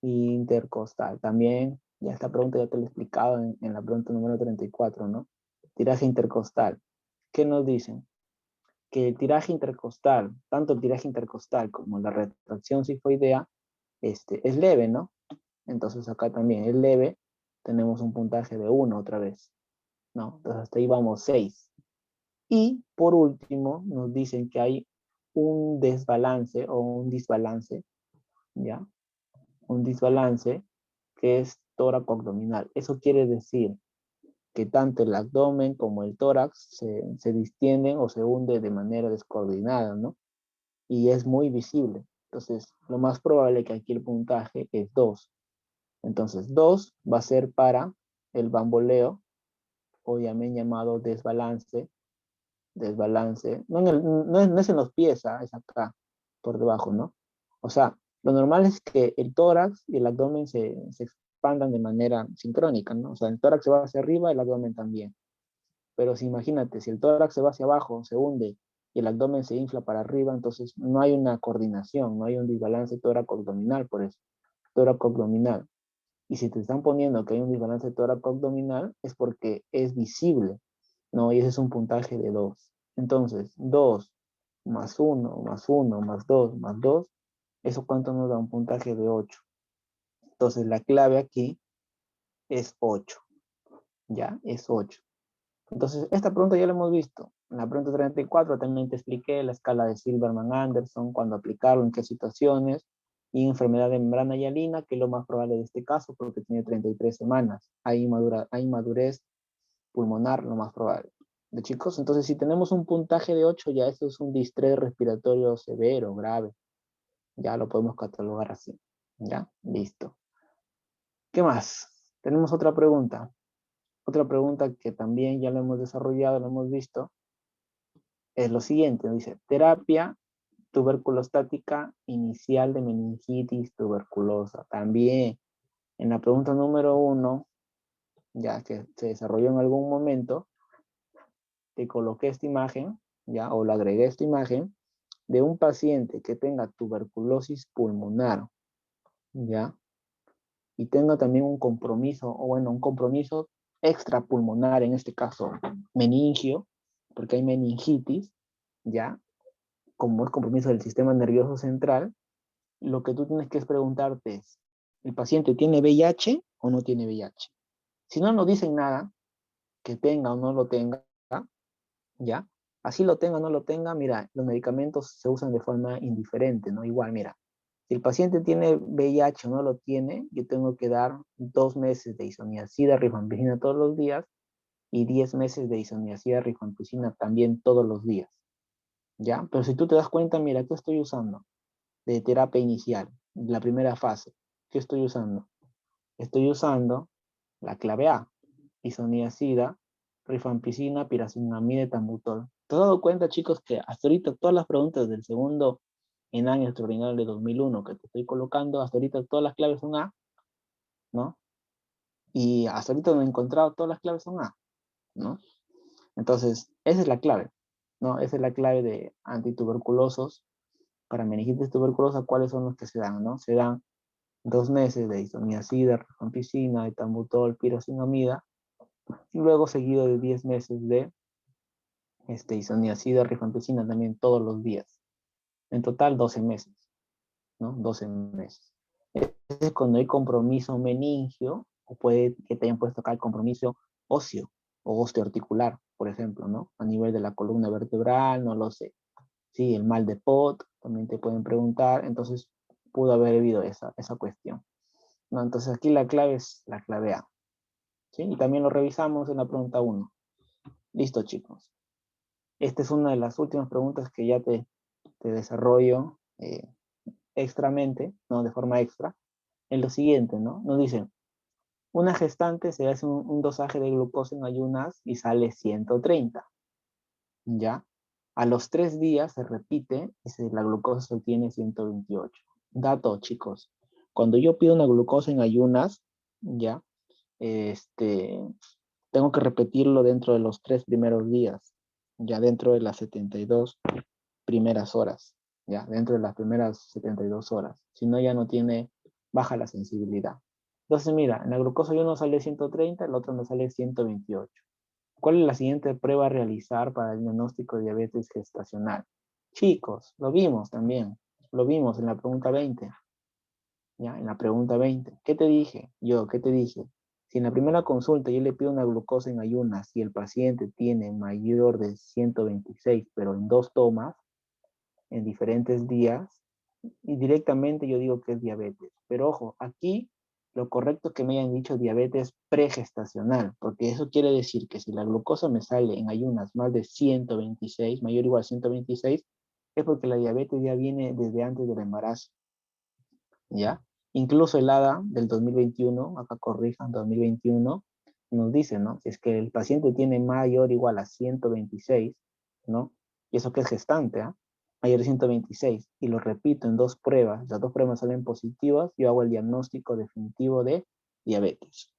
Intercostal. También, ya esta pregunta ya te lo he explicado en la pregunta número 34, ¿no? Tiraje intercostal. ¿Qué nos dicen? Que el tiraje intercostal, tanto el tiraje intercostal como la retracción sifoidea, es leve, ¿no? Entonces acá también es leve, tenemos un puntaje de 1 otra vez, ¿no? Entonces hasta ahí vamos 6. Y por último nos dicen que hay un desbalance o un disbalance, ¿ya? Un disbalance que es tóraco abdominal. Eso quiere decir que tanto el abdomen como el tórax se distienden o se hunde de manera descoordinada, ¿no? Y es muy visible. Entonces, lo más probable que aquí el puntaje es 2. Entonces, 2 va a ser para el bamboleo, o también llamado desbalance. Desbalance. No es en los pies, es acá, por debajo, ¿no? O sea, lo normal es que el tórax y el abdomen se expandan de manera sincrónica, ¿no? O sea, el tórax se va hacia arriba, el abdomen también. Pero si imagínate, si el tórax se va hacia abajo, se hunde, y el abdomen se infla para arriba, entonces no hay una coordinación, no hay un desbalance tóraco-abdominal, por eso, tóraco-abdominal. Y si te están poniendo que hay un desbalance tóraco-abdominal, es porque es visible, ¿no? Y ese es un puntaje de 2. Entonces, 2 más 1 más 1 más 2 más 2, ¿eso cuánto nos da? Un puntaje de 8. Entonces, la clave aquí es 8, ¿ya? Es 8. Entonces, esta pregunta ya la hemos visto. En la pregunta 34 también te expliqué la escala de Silverman-Anderson, cuándo aplicarlo, en qué situaciones, y enfermedad de membrana hialina, que es lo más probable de este caso, porque tiene 33 semanas. Hay madurez pulmonar, lo más probable. ¿De chicos? Entonces, si tenemos un puntaje de 8, ya esto es un distrés respiratorio severo, grave. Ya lo podemos catalogar así. ¿Ya? Listo. ¿Qué más? Tenemos otra pregunta. Otra pregunta que también ya lo hemos desarrollado, lo hemos visto, es lo siguiente. Dice, terapia tuberculostática inicial de meningitis tuberculosa. También en la pregunta número 1, ya que se desarrolló en algún momento, te coloqué esta imagen, ya, o le agregué esta imagen de un paciente que tenga tuberculosis pulmonar, ya, y tenga también un compromiso, o bueno, un compromiso extrapulmonar, en este caso meningio, porque hay meningitis, ¿ya? Como es compromiso del sistema nervioso central, lo que tú tienes que es preguntarte es, ¿el paciente tiene VIH o no tiene VIH? Si no nos dicen nada, que tenga o no lo tenga, ¿ya? Así lo tenga o no lo tenga, mira, los medicamentos se usan de forma indiferente, ¿no? Igual, mira, si el paciente tiene VIH o no lo tiene, yo tengo que dar 2 meses de isoniazida, rifampicina todos los días y 10 meses de isoniazida, rifampicina también todos los días, ¿ya? Pero si tú te das cuenta, mira, ¿qué estoy usando? De terapia inicial, la primera fase. ¿Qué estoy usando? Estoy usando la clave A, isoniazida, rifampicina, pirazinamida y tambutol. ¿Te has dado cuenta, chicos, que hasta ahorita todas las preguntas del segundo en año extraordinario de 2001 que te estoy colocando, hasta ahorita todas las claves son A, ¿no? Y hasta ahorita no he encontrado todas las claves son A, ¿no? Entonces, esa es la clave, ¿no? Esa es la clave de antituberculosos. Para meningitis tuberculosa, ¿cuáles son los que se dan, no? Se dan 2 meses de isoniazida, rifampicina, etambutol, pirazinamida, y luego seguido de 10 meses de isoniazida, rifampicina también todos los días. En total 12 meses, ¿no? 12 meses. Ese es cuando hay compromiso meningio, o puede que te hayan puesto acá el compromiso óseo o osteoarticular, por ejemplo, ¿no? A nivel de la columna vertebral, no lo sé. Sí, el mal de Pot, también te pueden preguntar, entonces pudo haber habido esa cuestión. ¿No? Entonces aquí la clave es la clave A. ¿Sí? Y también lo revisamos en la pregunta 1. Listo, chicos. Esta es una de las últimas preguntas que ya te desarrollo extramente, ¿no? De forma extra. En lo siguiente, ¿no? Nos dicen, una gestante se hace un dosaje de glucosa en ayunas y sale 130. ¿Ya? A los 3 días se repite y la glucosa se obtiene 128. Dato, chicos. Cuando yo pido una glucosa en ayunas, ¿ya? Tengo que repetirlo dentro de los 3 primeros días, ya dentro de las 72 primeras horas, ya dentro de las primeras 72 horas. Si no, ya no tiene, baja la sensibilidad. Entonces, mira, en la glucosa uno sale 130, el otro me sale 128. ¿Cuál es la siguiente prueba a realizar para el diagnóstico de diabetes gestacional? Chicos, lo vimos también, lo vimos en la pregunta 20. ¿Ya? En la pregunta 20. ¿Qué te dije? ¿Qué te dije? Si en la primera consulta yo le pido una glucosa en ayunas y el paciente tiene mayor de 126, pero en 2 tomas, en diferentes días, y directamente yo digo que es diabetes. Pero ojo, aquí lo correcto es que me hayan dicho diabetes pregestacional, porque eso quiere decir que si la glucosa me sale en ayunas más de 126, mayor o igual a 126, es porque la diabetes ya viene desde antes del embarazo. ¿Ya? Incluso el ADA del 2021, acá corrijan, 2021, nos dice, ¿no? Si es que el paciente tiene mayor o igual a 126, ¿no? Y eso que es gestante, ¿ah? Mayor de 126, y lo repito en 2 pruebas, las 2 pruebas salen positivas, yo hago el diagnóstico definitivo de diabetes.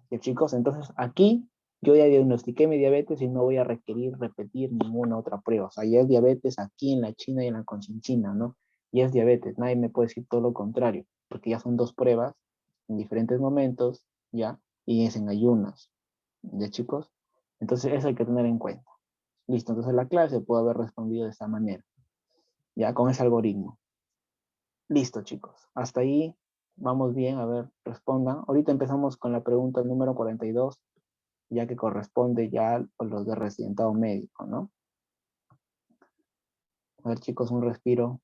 ¿Y chicos? Entonces aquí yo ya diagnostiqué mi diabetes y no voy a requerir repetir ninguna otra prueba. O sea, ya es diabetes aquí en la China y en la Conchinchina, ¿no? Ya es diabetes, nadie me puede decir todo lo contrario, porque ya son 2 pruebas en diferentes momentos, ¿ya? Y es en ayunas, ¿ya chicos? Entonces eso hay que tener en cuenta. Listo, entonces la clase puede haber respondido de esta manera, ya con ese algoritmo. Listo, chicos. Hasta ahí vamos bien, a ver, respondan. Ahorita empezamos con la pregunta número 42, ya que corresponde ya a los de residentado médico, ¿no? A ver, chicos, un respiro.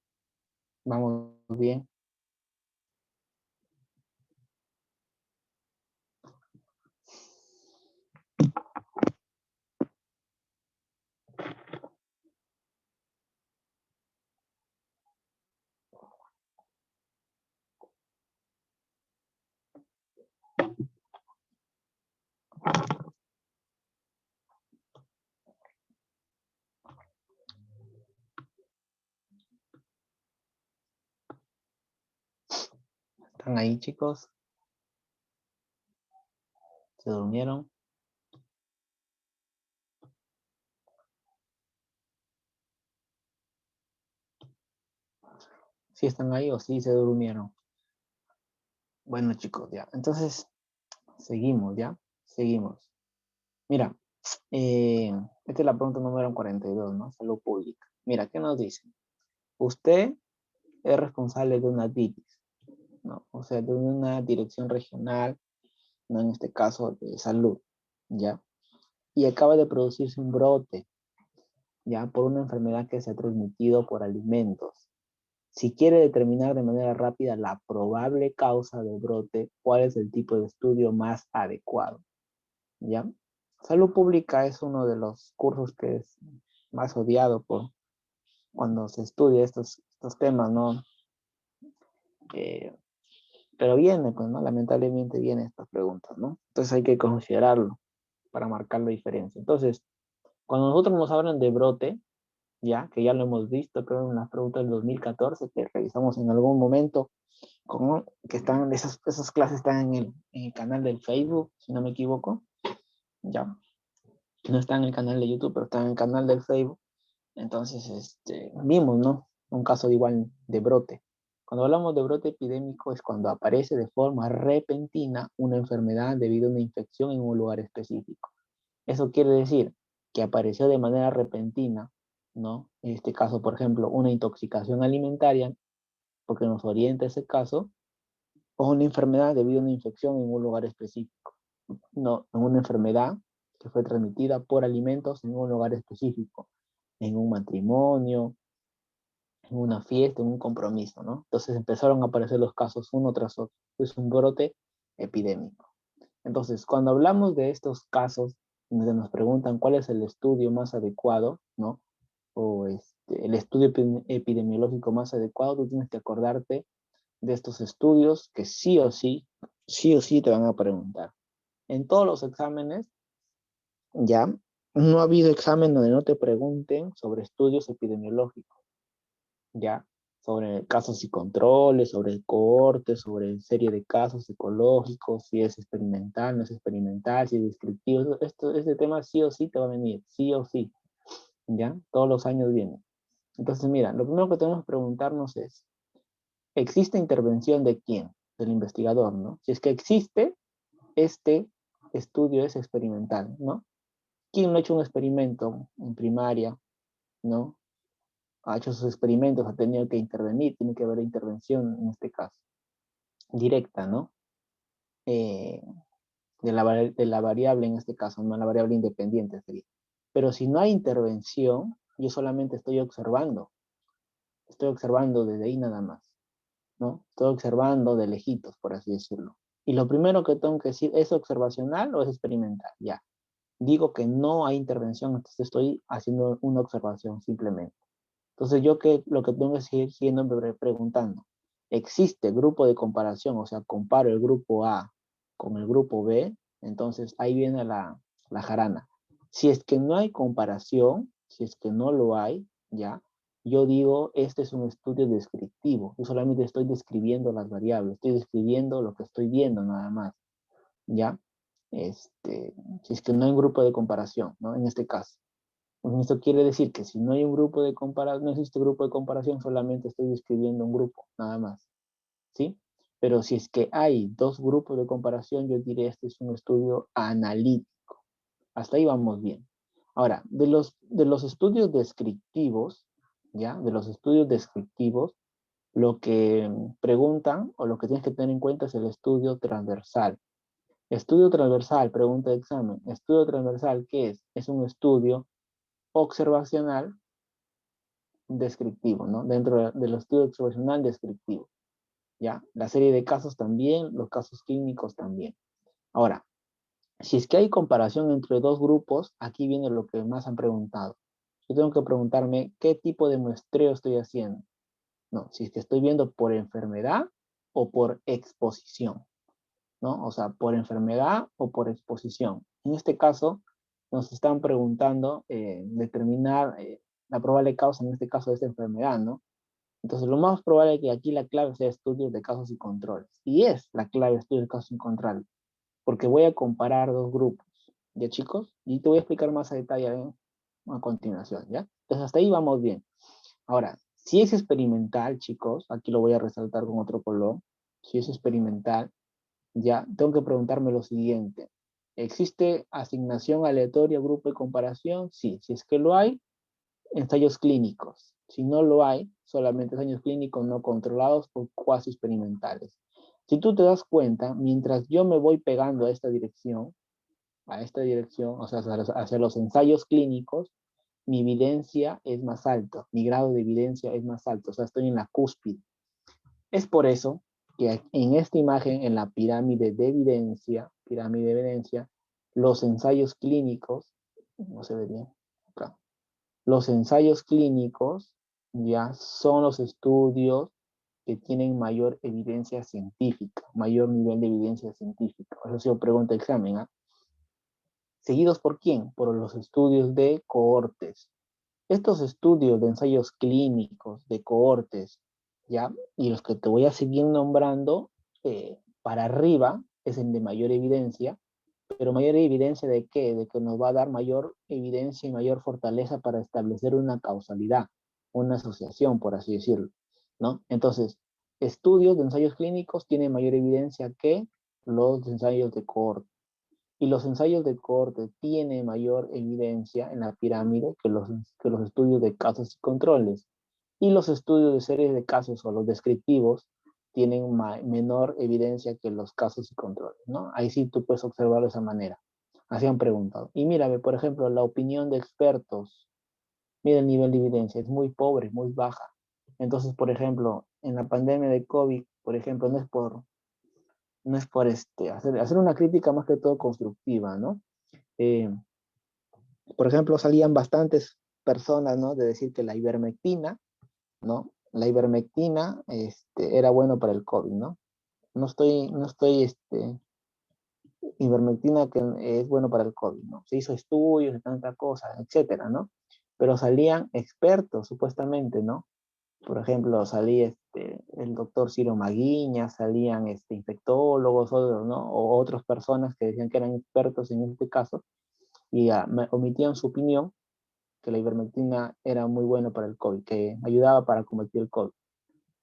Vamos bien. ¿Están ahí, chicos? ¿Se durmieron? ¿Sí están ahí o sí se durmieron? Bueno, chicos, ya. Entonces, seguimos, ¿ya? Seguimos. Mira, esta es la pregunta número 42, ¿no? Salud pública. Mira, ¿qué nos dice? Usted es responsable de una DITIS, ¿no? O sea, de una dirección regional, ¿no? En este caso de salud, ¿ya? Y acaba de producirse un brote, ¿ya? Por una enfermedad que se ha transmitido por alimentos. Si quiere determinar de manera rápida la probable causa del brote, ¿cuál es el tipo de estudio más adecuado? ¿Ya? Salud pública es uno de los cursos que es más odiado por cuando se estudia estos temas, ¿no? Eh, pero viene, pues, ¿no? Lamentablemente vienen estas preguntas, ¿no? Entonces hay que considerarlo para marcar la diferencia. Entonces, cuando nosotros nos hablan de brote, ya, que ya lo hemos visto, creo, en las preguntas del 2014, que revisamos en algún momento, como que están, esas clases están en el canal del Facebook, si no me equivoco, ya. No está en el canal de YouTube, pero está en el canal del Facebook. Entonces, vimos, ¿no? Un caso de igual de brote. Cuando hablamos de brote epidémico es cuando aparece de forma repentina una enfermedad debido a una infección en un lugar específico. Eso quiere decir que apareció de manera repentina, ¿no? En este caso, por ejemplo, una intoxicación alimentaria, porque nos orienta ese caso, o una enfermedad debido a una infección en un lugar específico. No, en una enfermedad que fue transmitida por alimentos en un lugar específico, en un matrimonio, en una fiesta, en un compromiso, ¿no? Entonces empezaron a aparecer los casos uno tras otro. Es un brote epidémico. Entonces, cuando hablamos de estos casos, donde nos preguntan cuál es el estudio más adecuado, ¿no? O el estudio epidemiológico más adecuado, tú tienes que acordarte de estos estudios que sí o sí te van a preguntar. En todos los exámenes, ya, no ha habido examen donde no te pregunten sobre estudios epidemiológicos, ya, sobre casos y controles, sobre cohortes, sobre serie de casos ecológicos, si es experimental, no es experimental, si es descriptivo. Este tema sí o sí te va a venir, sí o sí, ya, todos los años viene. Entonces, mira, lo primero que tenemos que preguntarnos es, ¿existe intervención de quién? Del investigador, ¿no? Si es que existe, este estudio es experimental, ¿no? ¿Quién no ha hecho un experimento en primaria, ¿no? Ha hecho sus experimentos, ha tenido que intervenir, tiene que haber intervención en este caso, directa, ¿no? Eh, de la variable en este caso, no la variable independiente sería. Pero si no hay intervención, yo solamente estoy observando desde ahí nada más, ¿no? Estoy observando de lejitos, por así decirlo. Y lo primero que tengo que decir, ¿es observacional o es experimental? Ya. Digo que no hay intervención, entonces estoy haciendo una observación simplemente. Entonces yo lo que tengo que seguir siendo preguntando, ¿existe grupo de comparación? O sea, comparo el grupo A con el grupo B, entonces ahí viene la jarana. Si es que no hay comparación, si es que no lo hay, ya, yo digo, este es un estudio descriptivo. Yo solamente estoy describiendo las variables, estoy describiendo lo que estoy viendo nada más, ya. Si es que no hay un grupo de comparación, ¿no? En este caso. Esto quiere decir que si no hay un grupo de comparación, no existe grupo de comparación, solamente estoy describiendo un grupo, nada más, ¿sí? Pero si es que hay dos grupos de comparación, yo diré este es un estudio analítico. Hasta ahí vamos bien. Ahora, de los estudios descriptivos, ¿ya? De los estudios descriptivos, lo que preguntan o lo que tienes que tener en cuenta es el estudio transversal. Estudio transversal, pregunta de examen. Estudio transversal, ¿qué es? Es un estudio observacional descriptivo, ¿no? Dentro del estudio observacional descriptivo, ¿ya? La serie de casos también, los casos clínicos también. Ahora, si es que hay comparación entre dos grupos, aquí viene lo que más han preguntado. Yo tengo que preguntarme qué tipo de muestreo estoy haciendo. No, si es que estoy viendo por enfermedad o por exposición, ¿no? O sea, por enfermedad o por exposición. En este caso, nos están preguntando determinar la probable causa, en este caso, de esta enfermedad, ¿no? Entonces, lo más probable es que aquí la clave sea estudios de casos y controles. Y es la clave estudios de casos y controles, porque voy a comparar dos grupos, ¿ya chicos? Y te voy a explicar más a detalle a continuación, ¿ya? Entonces, hasta ahí vamos bien. Ahora, si es experimental, chicos, aquí lo voy a resaltar con otro color, si es experimental, ya, tengo que preguntarme lo siguiente. ¿Existe asignación aleatoria, grupo de comparación? Sí, si es que lo hay, ensayos clínicos. Si no lo hay, solamente ensayos clínicos no controlados o cuasi experimentales. Si tú te das cuenta, mientras yo me voy pegando a esta dirección, o sea, hacia los ensayos clínicos, mi evidencia es más alta, mi grado de evidencia es más alto, o sea, estoy en la cúspide. Es por eso que en esta imagen, en la pirámide de evidencia, los ensayos clínicos, no se ve bien, acá, los ensayos clínicos ya son los estudios que tienen mayor evidencia científica, mayor nivel de evidencia científica. Eso sí, pregunta examen, ¿ah? ¿Seguidos por quién? Por los estudios de cohortes. Estos estudios de ensayos clínicos, de cohortes, ¿ya? Y los que te voy a seguir nombrando, para arriba es el de mayor evidencia, pero mayor evidencia ¿de qué? De que nos va a dar mayor evidencia y mayor fortaleza para establecer una causalidad, una asociación, por así decirlo, ¿no? Entonces, estudios de ensayos clínicos tienen mayor evidencia que los ensayos de cohorte. Y los ensayos de cohorte tienen mayor evidencia en la pirámide que los estudios de casos y controles. Y los estudios de series de casos o los descriptivos tienen menor evidencia que los casos y controles, ¿no? Ahí sí tú puedes observarlo de esa manera. Así han preguntado. Y mírame, por ejemplo, la opinión de expertos. Mira el nivel de evidencia, es muy pobre, muy baja. Entonces, por ejemplo, en la pandemia de COVID, por ejemplo, no es por hacer una crítica más que todo constructiva, ¿no? Eh, por ejemplo, salían bastantes personas, ¿no? De decir que la ivermectina, ¿no? La ivermectina era bueno para el COVID, ¿no? Ivermectina que es bueno para el COVID, ¿no? Se hizo estudios de tanta cosa, etcétera, ¿no? Pero salían expertos, supuestamente, ¿no? Por ejemplo, salía el doctor Ciro Maguiña, salían infectólogos, ¿no? O otras personas que decían que eran expertos en este caso y omitían su opinión que la ivermectina era muy buena para el COVID, que ayudaba para combatir el COVID,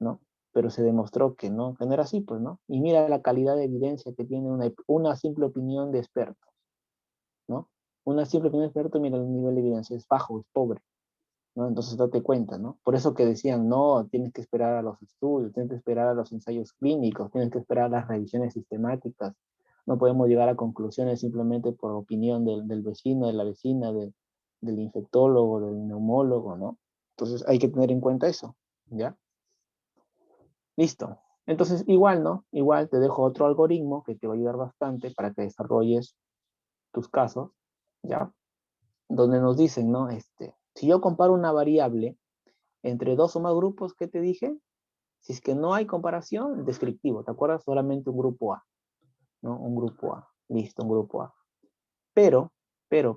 ¿no? Pero se demostró que no era así, pues, ¿no? Y mira la calidad de evidencia que tiene una simple opinión de expertos, ¿no? Una simple opinión de experto, mira el nivel de evidencia, es bajo, es pobre, ¿no? Entonces date cuenta, ¿no? Por eso que decían, no, tienes que esperar a los estudios, tienes que esperar a los ensayos clínicos, tienes que esperar a las revisiones sistemáticas, no podemos llegar a conclusiones simplemente por opinión del vecino, de la vecina, del infectólogo, del neumólogo, ¿no? Entonces hay que tener en cuenta eso, ¿ya? Listo. Entonces igual, ¿no? Igual te dejo otro algoritmo que te va a ayudar bastante para que desarrolles tus casos, ¿ya? Donde nos dicen, ¿no? Si yo comparo una variable entre dos o más grupos que te dije, si es que no hay comparación, descriptivo, ¿te acuerdas? Solamente un grupo A, ¿no? Un grupo A. Listo, un grupo A. Pero, pero,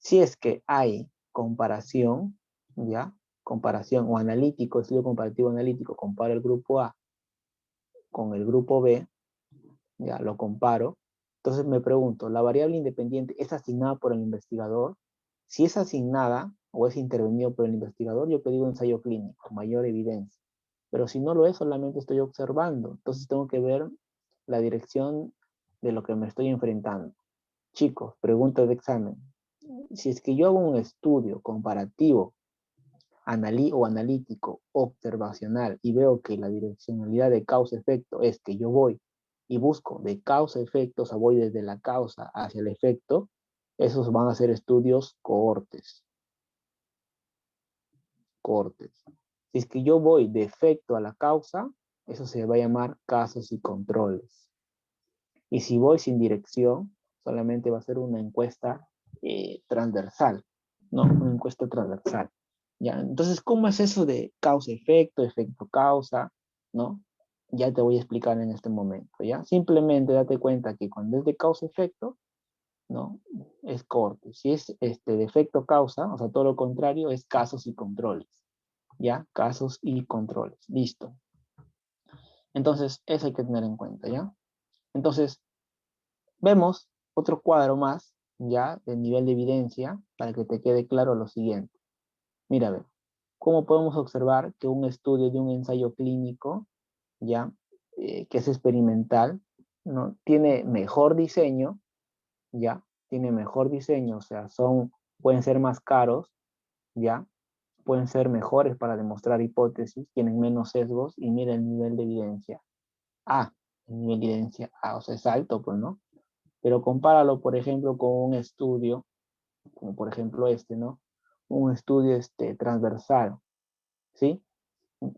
si es que hay comparación, ¿ya? Comparación o analítico, estudio comparativo analítico, comparo el grupo A con el grupo B, ya lo comparo. Entonces me pregunto, ¿la variable independiente es asignada por el investigador? Si es asignada o es intervenido por el investigador, yo pedido ensayo clínico, mayor evidencia. Pero si no lo es, solamente estoy observando. Entonces tengo que ver la dirección de lo que me estoy enfrentando. Chicos, pregunta de examen. Si es que yo hago un estudio comparativo o analítico observacional y veo que la direccionalidad de causa-efecto es que yo voy y busco de causa-efecto, o sea, voy desde la causa hacia el efecto, esos van a ser estudios cohortes. Cohortes. Si es que yo voy de efecto a la causa, eso se va a llamar casos y controles. Y si voy sin dirección, solamente va a ser una encuesta transversal, ¿no? Una encuesta transversal. ¿Ya? Entonces, ¿cómo es eso de causa-efecto, efecto-causa? ¿No? Ya te voy a explicar en este momento, ¿ya? Simplemente date cuenta que cuando es de causa-efecto, ¿no? Es corte. Si es de efecto-causa, o sea, todo lo contrario, es casos y controles, ¿ya? Casos y controles. Listo. Entonces, eso hay que tener en cuenta, ¿ya? Entonces, vemos otro cuadro más, ya, de nivel de evidencia, para que te quede claro lo siguiente. Mira, a ver, ¿cómo podemos observar que un estudio de un ensayo clínico, ya, que es experimental, ¿no? Tiene mejor diseño, ya, tiene mejor diseño, o sea, pueden ser más caros, ¿ya? Pueden ser mejores para demostrar hipótesis, tienen menos sesgos y mira el nivel de evidencia A, el nivel de evidencia A, o sea, es alto, pues, ¿no? Pero compáralo, por ejemplo, con un estudio, como por ejemplo este, ¿no? Un estudio transversal, ¿sí?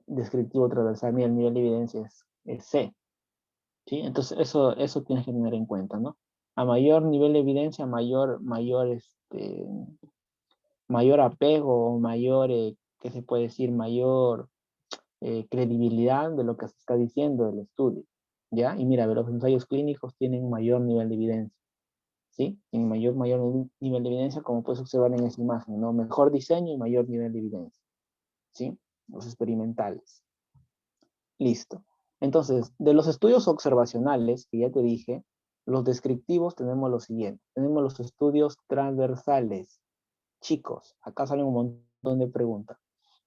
Descriptivo transversal, mira, el nivel de evidencia es C, ¿sí? Entonces, eso tienes que tener en cuenta, ¿no? A mayor nivel de evidencia, mayor apego, mayor, ¿qué se puede decir? Mayor credibilidad de lo que se está diciendo del estudio, ¿ya? Y mira, los ensayos clínicos tienen mayor nivel de evidencia, ¿sí? Tienen mayor nivel de evidencia, como puedes observar en esa imagen, ¿no? Mejor diseño y mayor nivel de evidencia, ¿sí? Los experimentales. Listo. Entonces, de los estudios observacionales, que ya te dije, los descriptivos tenemos lo siguiente. Tenemos los estudios transversales. Chicos, acá salen un montón de preguntas.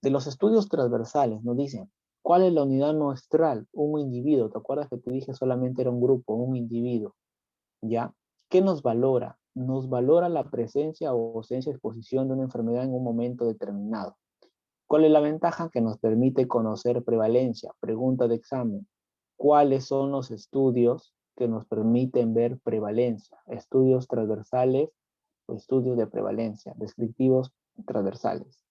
De los estudios transversales nos dicen, ¿cuál es la unidad muestral? Un individuo. ¿Te acuerdas que te dije solamente era un grupo, un individuo? ¿Ya? ¿Qué nos valora? Nos valora la presencia o ausencia de exposición de una enfermedad en un momento determinado. ¿Cuál es la ventaja? Que nos permite conocer prevalencia. Pregunta de examen. ¿Cuáles son los estudios que nos permiten ver prevalencia? Estudios transversales o estudios de prevalencia, descriptivos transversales.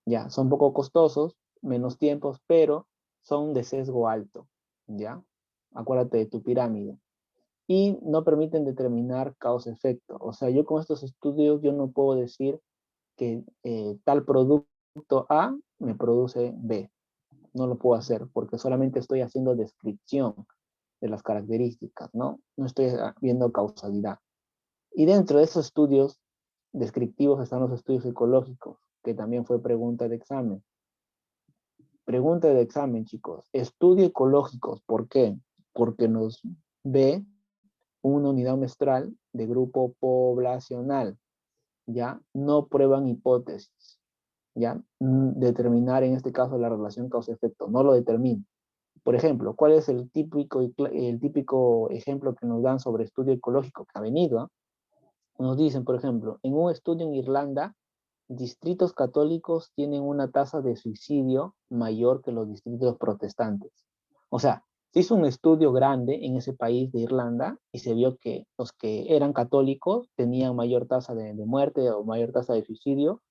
Ya, son poco costosos, menos tiempos, pero son de sesgo alto. ¿Ya? Acuérdate de tu pirámide. Y no permiten determinar causa-efecto. O sea, yo con estos estudios yo no puedo decir que tal producto A me produce B. No lo puedo hacer porque solamente estoy haciendo descripción de las características, ¿no? No estoy viendo causalidad. Y dentro de esos estudios descriptivos están los estudios ecológicos, que también fue pregunta de examen. Pregunta de examen, chicos. Estudio ecológicos, ¿por qué? Porque nos ve una unidad muestral de grupo poblacional, ¿ya? No prueban hipótesis, ¿ya? Determinar en este caso la relación causa-efecto, no lo determina. Por ejemplo, ¿cuál es el típico ejemplo que nos dan sobre estudio ecológico que ha venido? Nos dicen, por ejemplo, en un estudio en Irlanda, distritos católicos tienen una tasa de suicidio mayor que los distritos protestantes. O sea, se hizo un estudio grande en ese país de Irlanda y se vio que los que eran católicos tenían mayor tasa de muerte o mayor tasa de suicidio,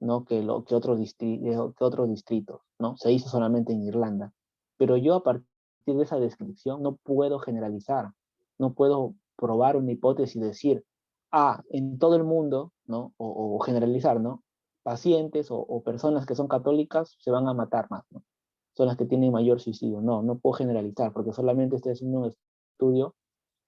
¿no? que otros distritos, ¿no? Se hizo solamente en Irlanda. Pero yo a partir de esa descripción no puedo generalizar, no puedo probar una hipótesis y decir, en todo el mundo, ¿no? O generalizar, ¿no? Pacientes o personas que son católicas se van a matar más, ¿no? Son las que tienen mayor suicidio. No, no puedo generalizar porque solamente estoy haciendo un estudio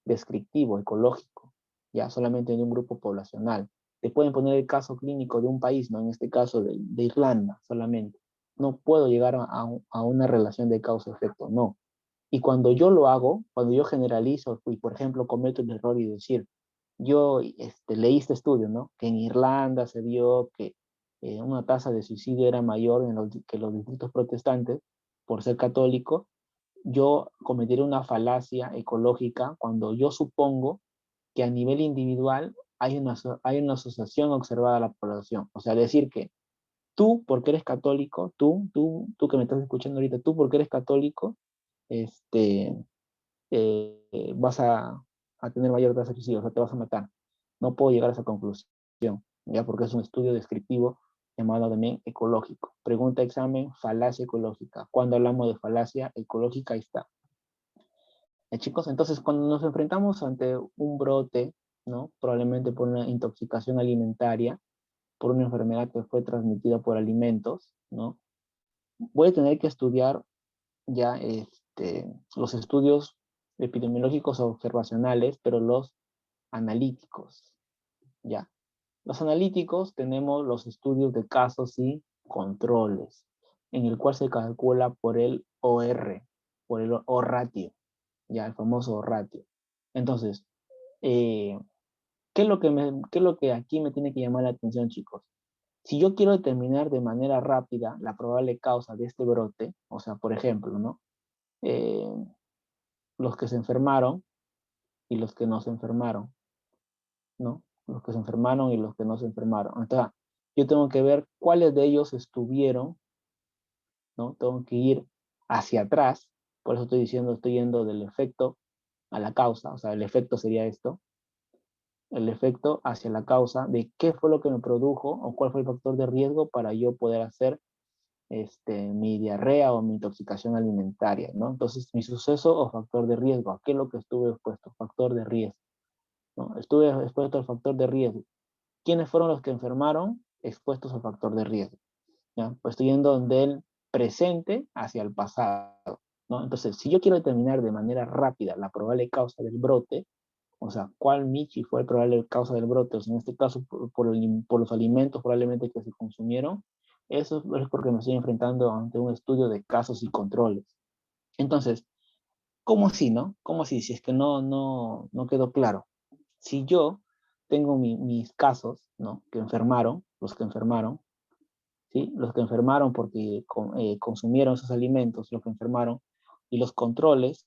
descriptivo, ecológico, ya solamente de un grupo poblacional. Te pueden poner el caso clínico de un país, ¿no? En este caso de Irlanda solamente. No puedo llegar a una relación de causa-efecto, no. Y cuando yo lo hago, cuando yo generalizo y, por ejemplo, cometo el error y decir, yo leí este estudio, ¿no? Que en Irlanda se vio que una tasa de suicidio era mayor que los distritos protestantes por ser católico, yo cometeré una falacia ecológica cuando yo supongo que a nivel individual hay una asociación observada a la población. O sea, decir que tú, porque eres católico, tú que me estás escuchando ahorita, tú porque eres católico, este, vas a tener mayor tasa de suicidio, o sea, te vas a matar. No puedo llegar a esa conclusión, ya porque es un estudio descriptivo llamado también ecológico. Pregunta examen, falacia ecológica. Cuando hablamos de falacia ecológica, ahí está. Chicos, entonces cuando nos enfrentamos ante un brote, ¿no? Probablemente por una intoxicación alimentaria, por una enfermedad que fue transmitida por alimentos, ¿no? Voy a tener que estudiar ya los estudios epidemiológicos observacionales, pero los analíticos, ¿ya? Los analíticos tenemos los estudios de casos y controles, en el cual se calcula por el OR, por el O ratio, ya el famoso ratio. Entonces, eh, ¿qué es lo que aquí me tiene que llamar la atención, chicos? Si yo quiero determinar de manera rápida la probable causa de este brote, o sea, por ejemplo, ¿no? Eh, los que se enfermaron y los que no se enfermaron, ¿no? Los que se enfermaron y los que no se enfermaron. Entonces, yo tengo que ver cuáles de ellos estuvieron, ¿no? Tengo que ir hacia atrás, por eso estoy diciendo, estoy yendo del efecto a la causa, o sea, el efecto sería esto, el efecto hacia la causa de qué fue lo que me produjo o cuál fue el factor de riesgo para yo poder hacer mi diarrea o mi intoxicación alimentaria, ¿no? Entonces, mi suceso o factor de riesgo, ¿a qué es lo que estuve expuesto? Factor de riesgo, ¿no? Estuve expuesto al factor de riesgo. ¿Quiénes fueron los que enfermaron expuestos al factor de riesgo? ¿Ya? Pues estoy yendo del presente hacia el pasado, ¿no? Entonces, si yo quiero determinar de manera rápida la probable causa del brote, o sea, cuál Michi fue el probable causa del brote, o sea, en este caso por los alimentos probablemente que se consumieron, eso es porque me estoy enfrentando ante un estudio de casos y controles. Entonces, ¿cómo así, no? ¿Cómo así? Si es que no quedó claro. Si yo tengo mis casos, ¿no? Que enfermaron, los que enfermaron, ¿sí? Los que enfermaron porque consumieron esos alimentos, los que enfermaron, y los controles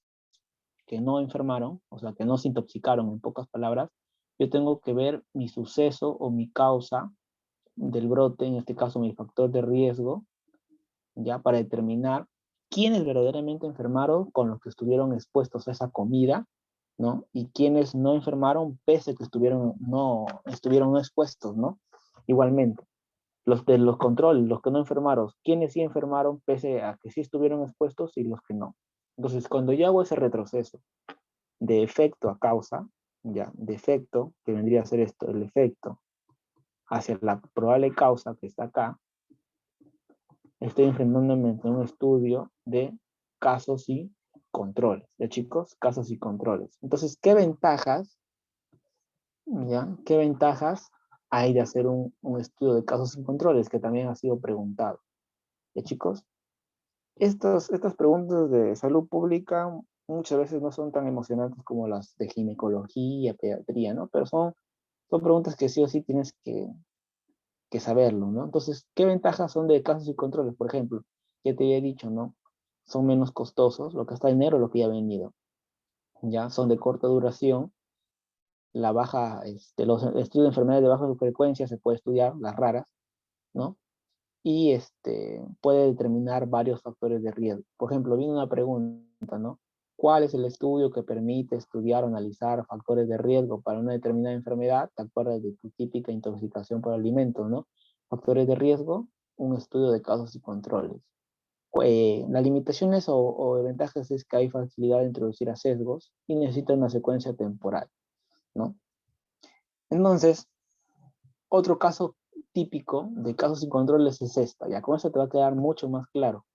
que no enfermaron, o sea, que no se intoxicaron, en pocas palabras, yo tengo que ver mi suceso o mi causa del brote, en este caso mi factor de riesgo, ya para determinar quiénes verdaderamente enfermaron con los que estuvieron expuestos a esa comida, ¿no? Y quiénes no enfermaron pese a que estuvieron expuestos, ¿no? Igualmente, los de los controles, los que no enfermaron, quiénes sí enfermaron pese a que sí estuvieron expuestos y los que no. Entonces, cuando yo hago ese retroceso de efecto a causa, ya, de efecto, que vendría a ser esto, el efecto hacia la probable causa que está acá, estoy enfrentándome a un estudio de casos y controles, ¿ya chicos? Casos y controles. Entonces, ¿qué ventajas, ya? ¿Qué ventajas hay de hacer un estudio de casos y controles? Que también ha sido preguntado, ¿ya chicos? Estas preguntas de salud pública muchas veces no son tan emocionantes como las de ginecología, pediatría, ¿no? Pero son preguntas que sí o sí tienes que saberlo, ¿no? Entonces, ¿qué ventajas son de casos y controles? Por ejemplo, ya te había dicho, ¿no? Son menos costosos, lo que está en enero, lo que ya ha venido, ¿ya? Son de corta duración, los estudios de enfermedades de baja frecuencia se puede estudiar, las raras, ¿no? Y puede determinar varios factores de riesgo. Por ejemplo, viene una pregunta, ¿no? ¿Cuál es el estudio que permite estudiar o analizar factores de riesgo para una determinada enfermedad? ¿Te acuerdas de tu típica intoxicación por alimentos, ¿no? Factores de riesgo, un estudio de casos y controles. Las limitaciones o ventajas es que hay facilidad de introducir a sesgos y necesita una secuencia temporal, ¿no? Entonces, otro caso típico de casos y controles es esta. Ya con eso te va a quedar mucho más claro.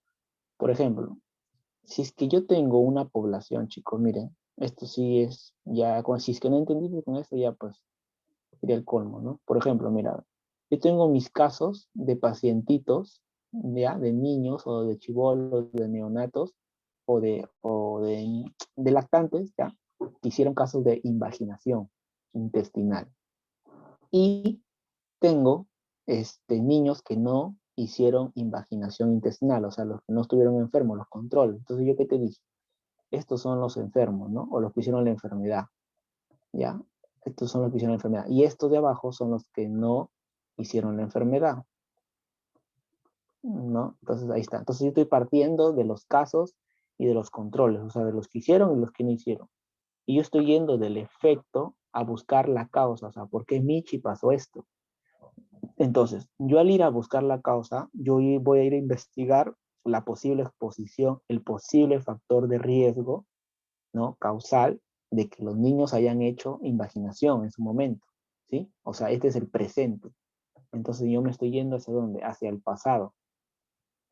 Por ejemplo, si es que yo tengo una población, chicos, miren, esto sí es, ya, si es que no entendiste con esto, ya pues sería el colmo, ¿no? Por ejemplo, mira, yo tengo mis casos de pacientitos, ya, de niños o de chibolos, de neonatos o de lactantes, ya, que hicieron casos de invaginación intestinal. Y tengo niños que no hicieron invaginación intestinal, o sea, los que no estuvieron enfermos, los controles. Entonces, ¿yo qué te dije? Estos son los enfermos, ¿no? O los que hicieron la enfermedad, ¿ya? Estos son los que hicieron la enfermedad. Y estos de abajo son los que no hicieron la enfermedad, ¿no? Entonces, ahí está. Entonces, yo estoy partiendo de los casos y de los controles, o sea, de los que hicieron y los que no hicieron. Y yo estoy yendo del efecto a buscar la causa, o sea, ¿por qué Michi pasó esto? Entonces, yo al ir a buscar la causa, voy a ir a investigar la posible exposición, el posible factor de riesgo, ¿no? Causal de que los niños hayan hecho invaginación en su momento, ¿sí? O sea, este es el presente. Entonces yo me estoy yendo hacia dónde? Hacia el pasado,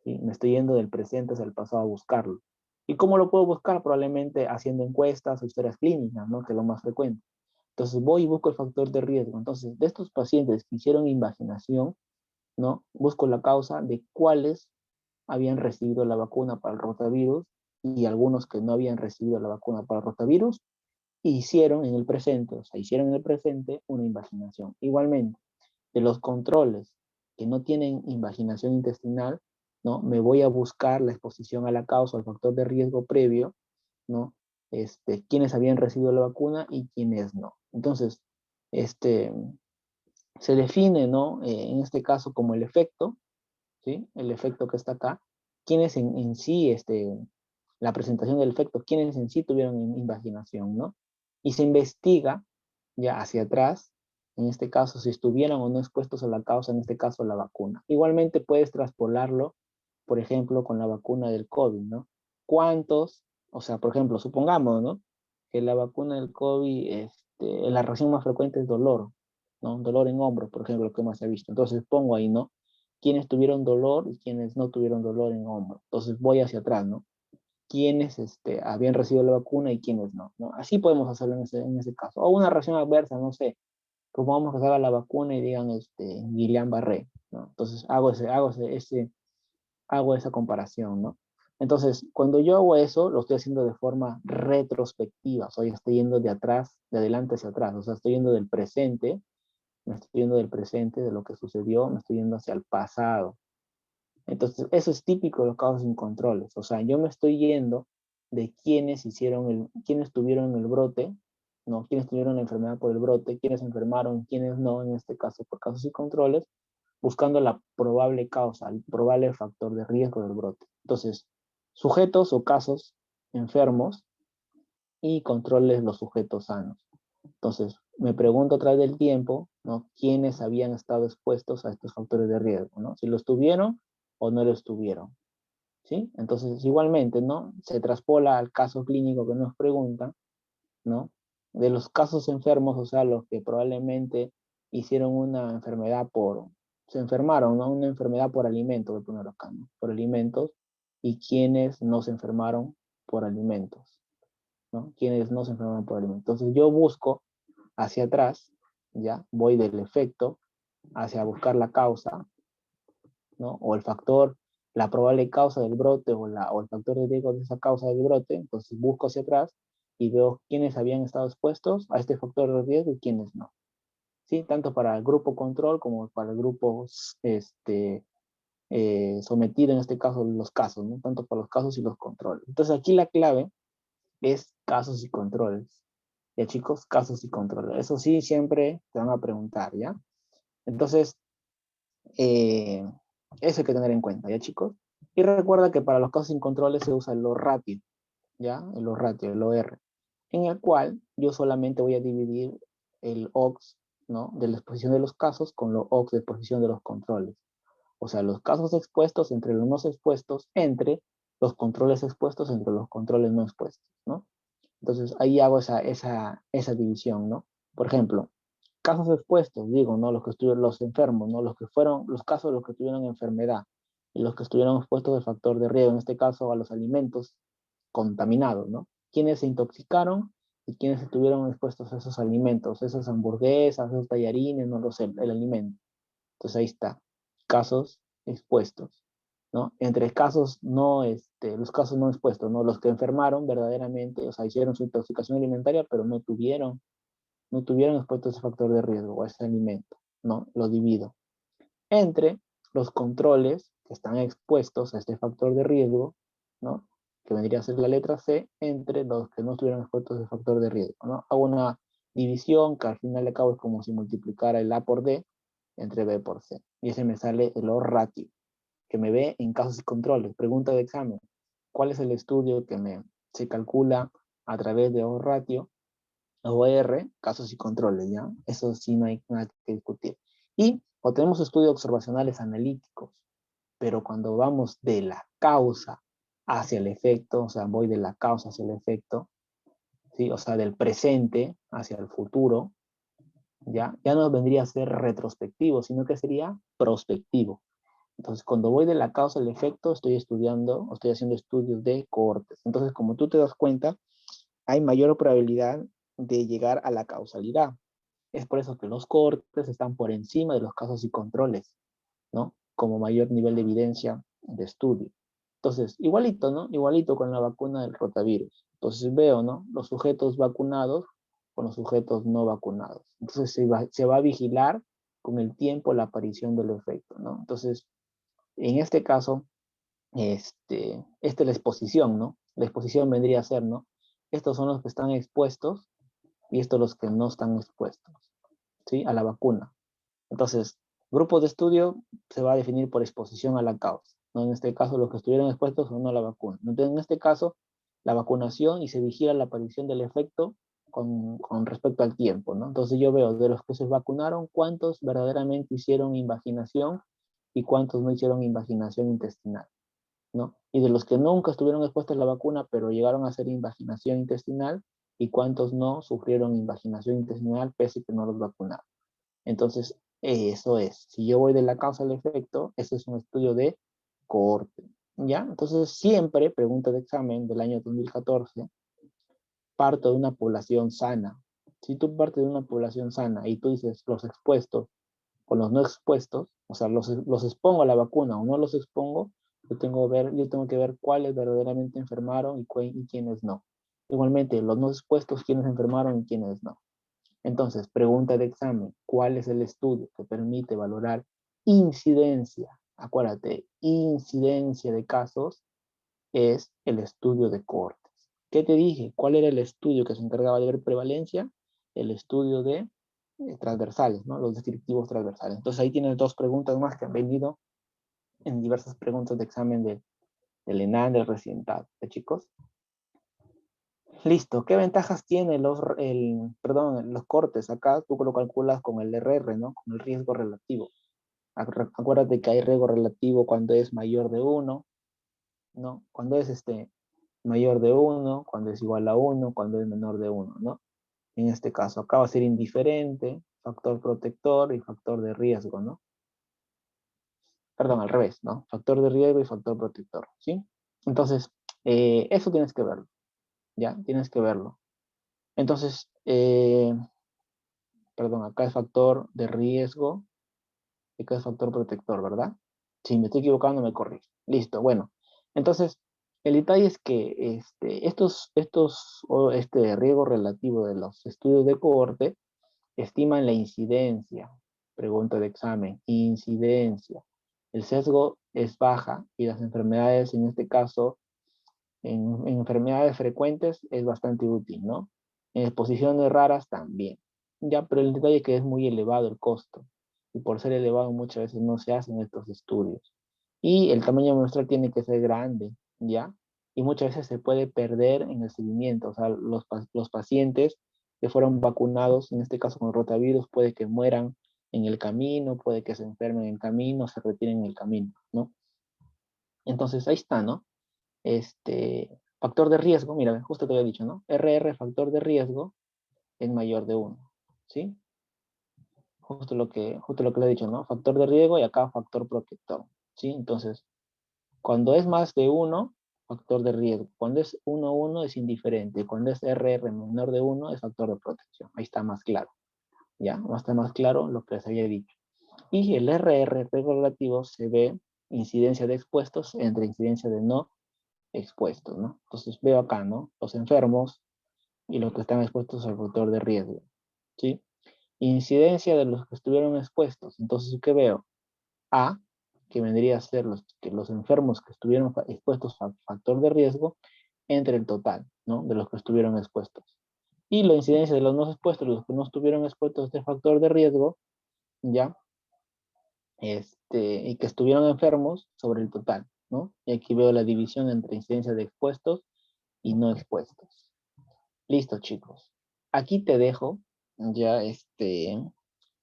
¿sí? Me estoy yendo del presente hacia el pasado a buscarlo. ¿Y cómo lo puedo buscar? Probablemente haciendo encuestas o historias clínicas, ¿no? Que es lo más frecuente. Entonces voy y busco el factor de riesgo. Entonces, de estos pacientes que hicieron invaginación, ¿no? Busco la causa de cuáles habían recibido la vacuna para el rotavirus y algunos que no habían recibido la vacuna para el rotavirus hicieron en el presente, o sea, hicieron en el presente una invaginación. Igualmente, de los controles que no tienen invaginación intestinal, ¿no? Me voy a buscar la exposición a la causa, al factor de riesgo previo, ¿no? Quiénes habían recibido la vacuna y quiénes no. Entonces, este, se define, ¿no? En este caso como el efecto, ¿sí? El efecto que está acá, quienes en sí, la presentación del efecto, quienes en sí tuvieron invaginación, ¿no? Y se investiga ya hacia atrás, en este caso, si estuvieron o no expuestos a la causa, en este caso la vacuna. Igualmente puedes traspolarlo, por ejemplo, con la vacuna del COVID, ¿no? ¿Cuántos? O sea, por ejemplo, supongamos, ¿no? Que la vacuna del COVID, la reacción más frecuente es dolor, ¿no? Dolor en hombros, por ejemplo, que más se ha visto. Entonces pongo ahí, ¿no? Quienes tuvieron dolor y quienes no tuvieron dolor en hombros. Entonces voy hacia atrás, ¿no? Quienes habían recibido la vacuna y quienes no, ¿no? Así podemos hacerlo en ese caso. O una reacción adversa, no sé, supongamos que se haga la vacuna y digan Guillain-Barré, ¿no? Entonces hago esa comparación, ¿no? Entonces, cuando yo hago eso, lo estoy haciendo de forma retrospectiva, o sea, estoy yendo de atrás, de adelante hacia atrás, o sea, estoy yendo del presente, me estoy yendo del presente, de lo que sucedió, me estoy yendo hacia el pasado. Entonces, eso es típico de los casos sin controles, o sea, yo me estoy yendo de quienes tuvieron el brote, ¿no? Quienes tuvieron la enfermedad por el brote, quienes se enfermaron, quienes no, en este caso por casos sin controles, buscando la probable causa, el probable factor de riesgo del brote. Entonces, sujetos o casos enfermos y controles los sujetos sanos. Entonces, me pregunto a través del tiempo, ¿no? ¿Quiénes habían estado expuestos a estos factores de riesgo, ¿no? Si lo estuvieron o no lo estuvieron, ¿sí? Entonces, igualmente, ¿no? Se traspola al caso clínico que nos preguntan, ¿no? De los casos enfermos, o sea, los que probablemente hicieron una enfermedad se enfermaron, ¿no? Una enfermedad por alimentos, voy a ponerlo acá, ¿no? Por alimentos, y quienes no se enfermaron por alimentos, ¿no? Quienes no se enfermaron por alimentos. Entonces yo busco hacia atrás, ¿ya? Voy del efecto hacia buscar la causa, ¿no? O el factor, la probable causa del brote o el factor de riesgo de esa causa del brote, entonces busco hacia atrás y veo quiénes habían estado expuestos a este factor de riesgo y quiénes no. ¿Sí? Tanto para el grupo control como para el grupo sometido, en este caso los casos, ¿no? Tanto para los casos y los controles. Entonces aquí la clave es casos y controles. Ya chicos, casos y controles. Eso sí, siempre te van a preguntar, ¿ya? Entonces, eh, eso hay que tener en cuenta, ¿ya chicos? Y recuerda que para los casos sin controles se usa el ratio, ¿ya? El ratio, el OR, en el cual yo solamente voy a dividir el OX, ¿no? De la exposición de los casos con los OX de exposición de los controles. O sea, los casos expuestos entre los no expuestos, entre los controles expuestos entre los controles no expuestos, ¿no? Entonces ahí hago esa división, ¿no? Por ejemplo, casos expuestos, digo, ¿no? Los que estuvieron, los enfermos, ¿no? Los que fueron, los casos de los que tuvieron enfermedad y los que estuvieron expuestos al factor de riesgo, en este caso a los alimentos contaminados, ¿no? Quienes se intoxicaron y quienes estuvieron expuestos a esos alimentos, esas hamburguesas, esos tallarines, no lo sé, el alimento. Entonces ahí está, casos expuestos, ¿no? Entre casos no, los casos no expuestos, ¿no? Los que enfermaron verdaderamente, o sea, hicieron su intoxicación alimentaria, pero no tuvieron expuesto ese factor de riesgo o ese alimento, ¿no? Lo divido. Entre los controles que están expuestos a este factor de riesgo, ¿no? Que vendría a ser la letra C, entre los que no estuvieron expuestos a ese factor de riesgo, ¿no? Hago una división que al final de cabo es como si multiplicara el A por D entre B por C. Y ese me sale el O ratio, que me ve en casos y controles. Pregunta de examen. ¿Cuál es el estudio que se calcula a través de O ratio, OR, casos y controles, ¿ya? Eso sí no hay nada que discutir. Y o tenemos estudios observacionales analíticos, pero cuando vamos de la causa hacia el efecto, o sea, voy de la causa hacia el efecto, ¿sí? O sea, del presente hacia el futuro, ya no vendría a ser retrospectivo, sino que sería prospectivo. Entonces, cuando voy de la causa al efecto, estoy haciendo estudios de cohortes. Entonces, como tú te das cuenta, hay mayor probabilidad de llegar a la causalidad. Es por eso que los cohortes están por encima de los casos y controles, ¿no? Como mayor nivel de evidencia de estudio. Entonces, igualito, ¿no? Igualito con la vacuna del rotavirus. Entonces veo, ¿no? Los sujetos vacunados con los sujetos no vacunados. Entonces se va a vigilar con el tiempo la aparición del efecto, ¿no? Entonces, en este caso, esta es la exposición, ¿no? La exposición vendría a ser, ¿no? Estos son los que están expuestos y estos los que no están expuestos, ¿sí? A la vacuna. Entonces, grupo de estudio se va a definir por exposición a la causa, ¿no? En este caso, los que estuvieron expuestos o no a la vacuna. Entonces, en este caso, la vacunación y se vigila la aparición del efecto con respecto al tiempo, ¿no? Entonces yo veo de los que se vacunaron, cuántos verdaderamente hicieron invaginación y cuántos no hicieron invaginación intestinal, ¿no? Y de los que nunca estuvieron expuestos a la vacuna, pero llegaron a hacer invaginación intestinal, y cuántos no sufrieron invaginación intestinal pese a que no los vacunaron. Entonces, eso es. Si yo voy de la causa al efecto, ese es un estudio de cohorte, ¿ya? Entonces, siempre, pregunta de examen del año 2014, parto de una población sana. Si tú partes de una población sana y tú dices los expuestos con los no expuestos, o sea, los expongo a la vacuna o no los expongo, yo tengo que ver cuáles verdaderamente enfermaron y quiénes no. Igualmente, los no expuestos, quiénes enfermaron y quiénes no. Entonces, pregunta de examen, ¿cuál es el estudio que permite valorar incidencia? Acuérdate, incidencia de casos es el estudio de cohortes. ¿Qué te dije? ¿Cuál era el estudio que se encargaba de ver prevalencia? El estudio de transversales, ¿no? Los descriptivos transversales. Entonces ahí tienes dos preguntas más que han venido en diversas preguntas de examen del ENAN, del recientado, ¿de chicos? Listo. ¿Qué ventajas tiene los cortes? Acá tú lo calculas con el RR, ¿no? Con el riesgo relativo. Acuérdate que hay riesgo relativo cuando es mayor de 1, ¿no? Cuando es mayor de 1, cuando es igual a 1, cuando es menor de 1, ¿no? En este caso, acá va a ser indiferente, factor protector y factor de riesgo, ¿no? Perdón, al revés, ¿no? Factor de riesgo y factor protector, ¿sí? Entonces, eso tienes que verlo, ¿ya? Tienes que verlo. Entonces, perdón, acá es factor de riesgo y acá es factor protector, ¿verdad? Si me estoy equivocando, me corrijo. Listo, bueno. Entonces, el detalle es que este riesgo relativo de los estudios de cohorte estiman la incidencia. Pregunta de examen. Incidencia. El sesgo es baja y las enfermedades, en este caso, en enfermedades frecuentes es bastante útil, ¿no? En exposiciones raras también. Ya, pero el detalle es que es muy elevado el costo. Y por ser elevado muchas veces no se hacen estos estudios. Y el tamaño muestral tiene que ser grande, ¿ya? Y muchas veces se puede perder en el seguimiento. O sea, los pacientes que fueron vacunados, en este caso con rotavirus, puede que mueran en el camino, puede que se enfermen en el camino, se retiren en el camino, ¿no? Entonces ahí está, ¿no? Factor de riesgo, mira, justo te había dicho, ¿no? RR, factor de riesgo, es mayor de 1, ¿sí? Justo lo que le he dicho, ¿no? Factor de riesgo y acá factor protector, ¿sí? Entonces, cuando es más de 1, factor de riesgo. Cuando es 1, 1 es indiferente. Cuando es RR menor de 1 es factor de protección. Ahí está más claro, ¿ya? Va a estar más claro lo que les había dicho. Y el RR, riesgo relativo, se ve incidencia de expuestos entre incidencia de no expuestos, ¿no? Entonces veo acá, ¿no? Los enfermos y los que están expuestos al factor de riesgo, ¿sí? Incidencia de los que estuvieron expuestos. Entonces, ¿qué veo? A, que vendría a ser los enfermos que estuvieron expuestos al factor de riesgo entre el total, ¿no? De los que estuvieron expuestos. Y la incidencia de los no expuestos, los que no estuvieron expuestos a este factor de riesgo, ¿ya? Y que estuvieron enfermos sobre el total, ¿no? Y aquí veo la división entre incidencia de expuestos y no expuestos. Listo, chicos. Aquí te dejo, ya te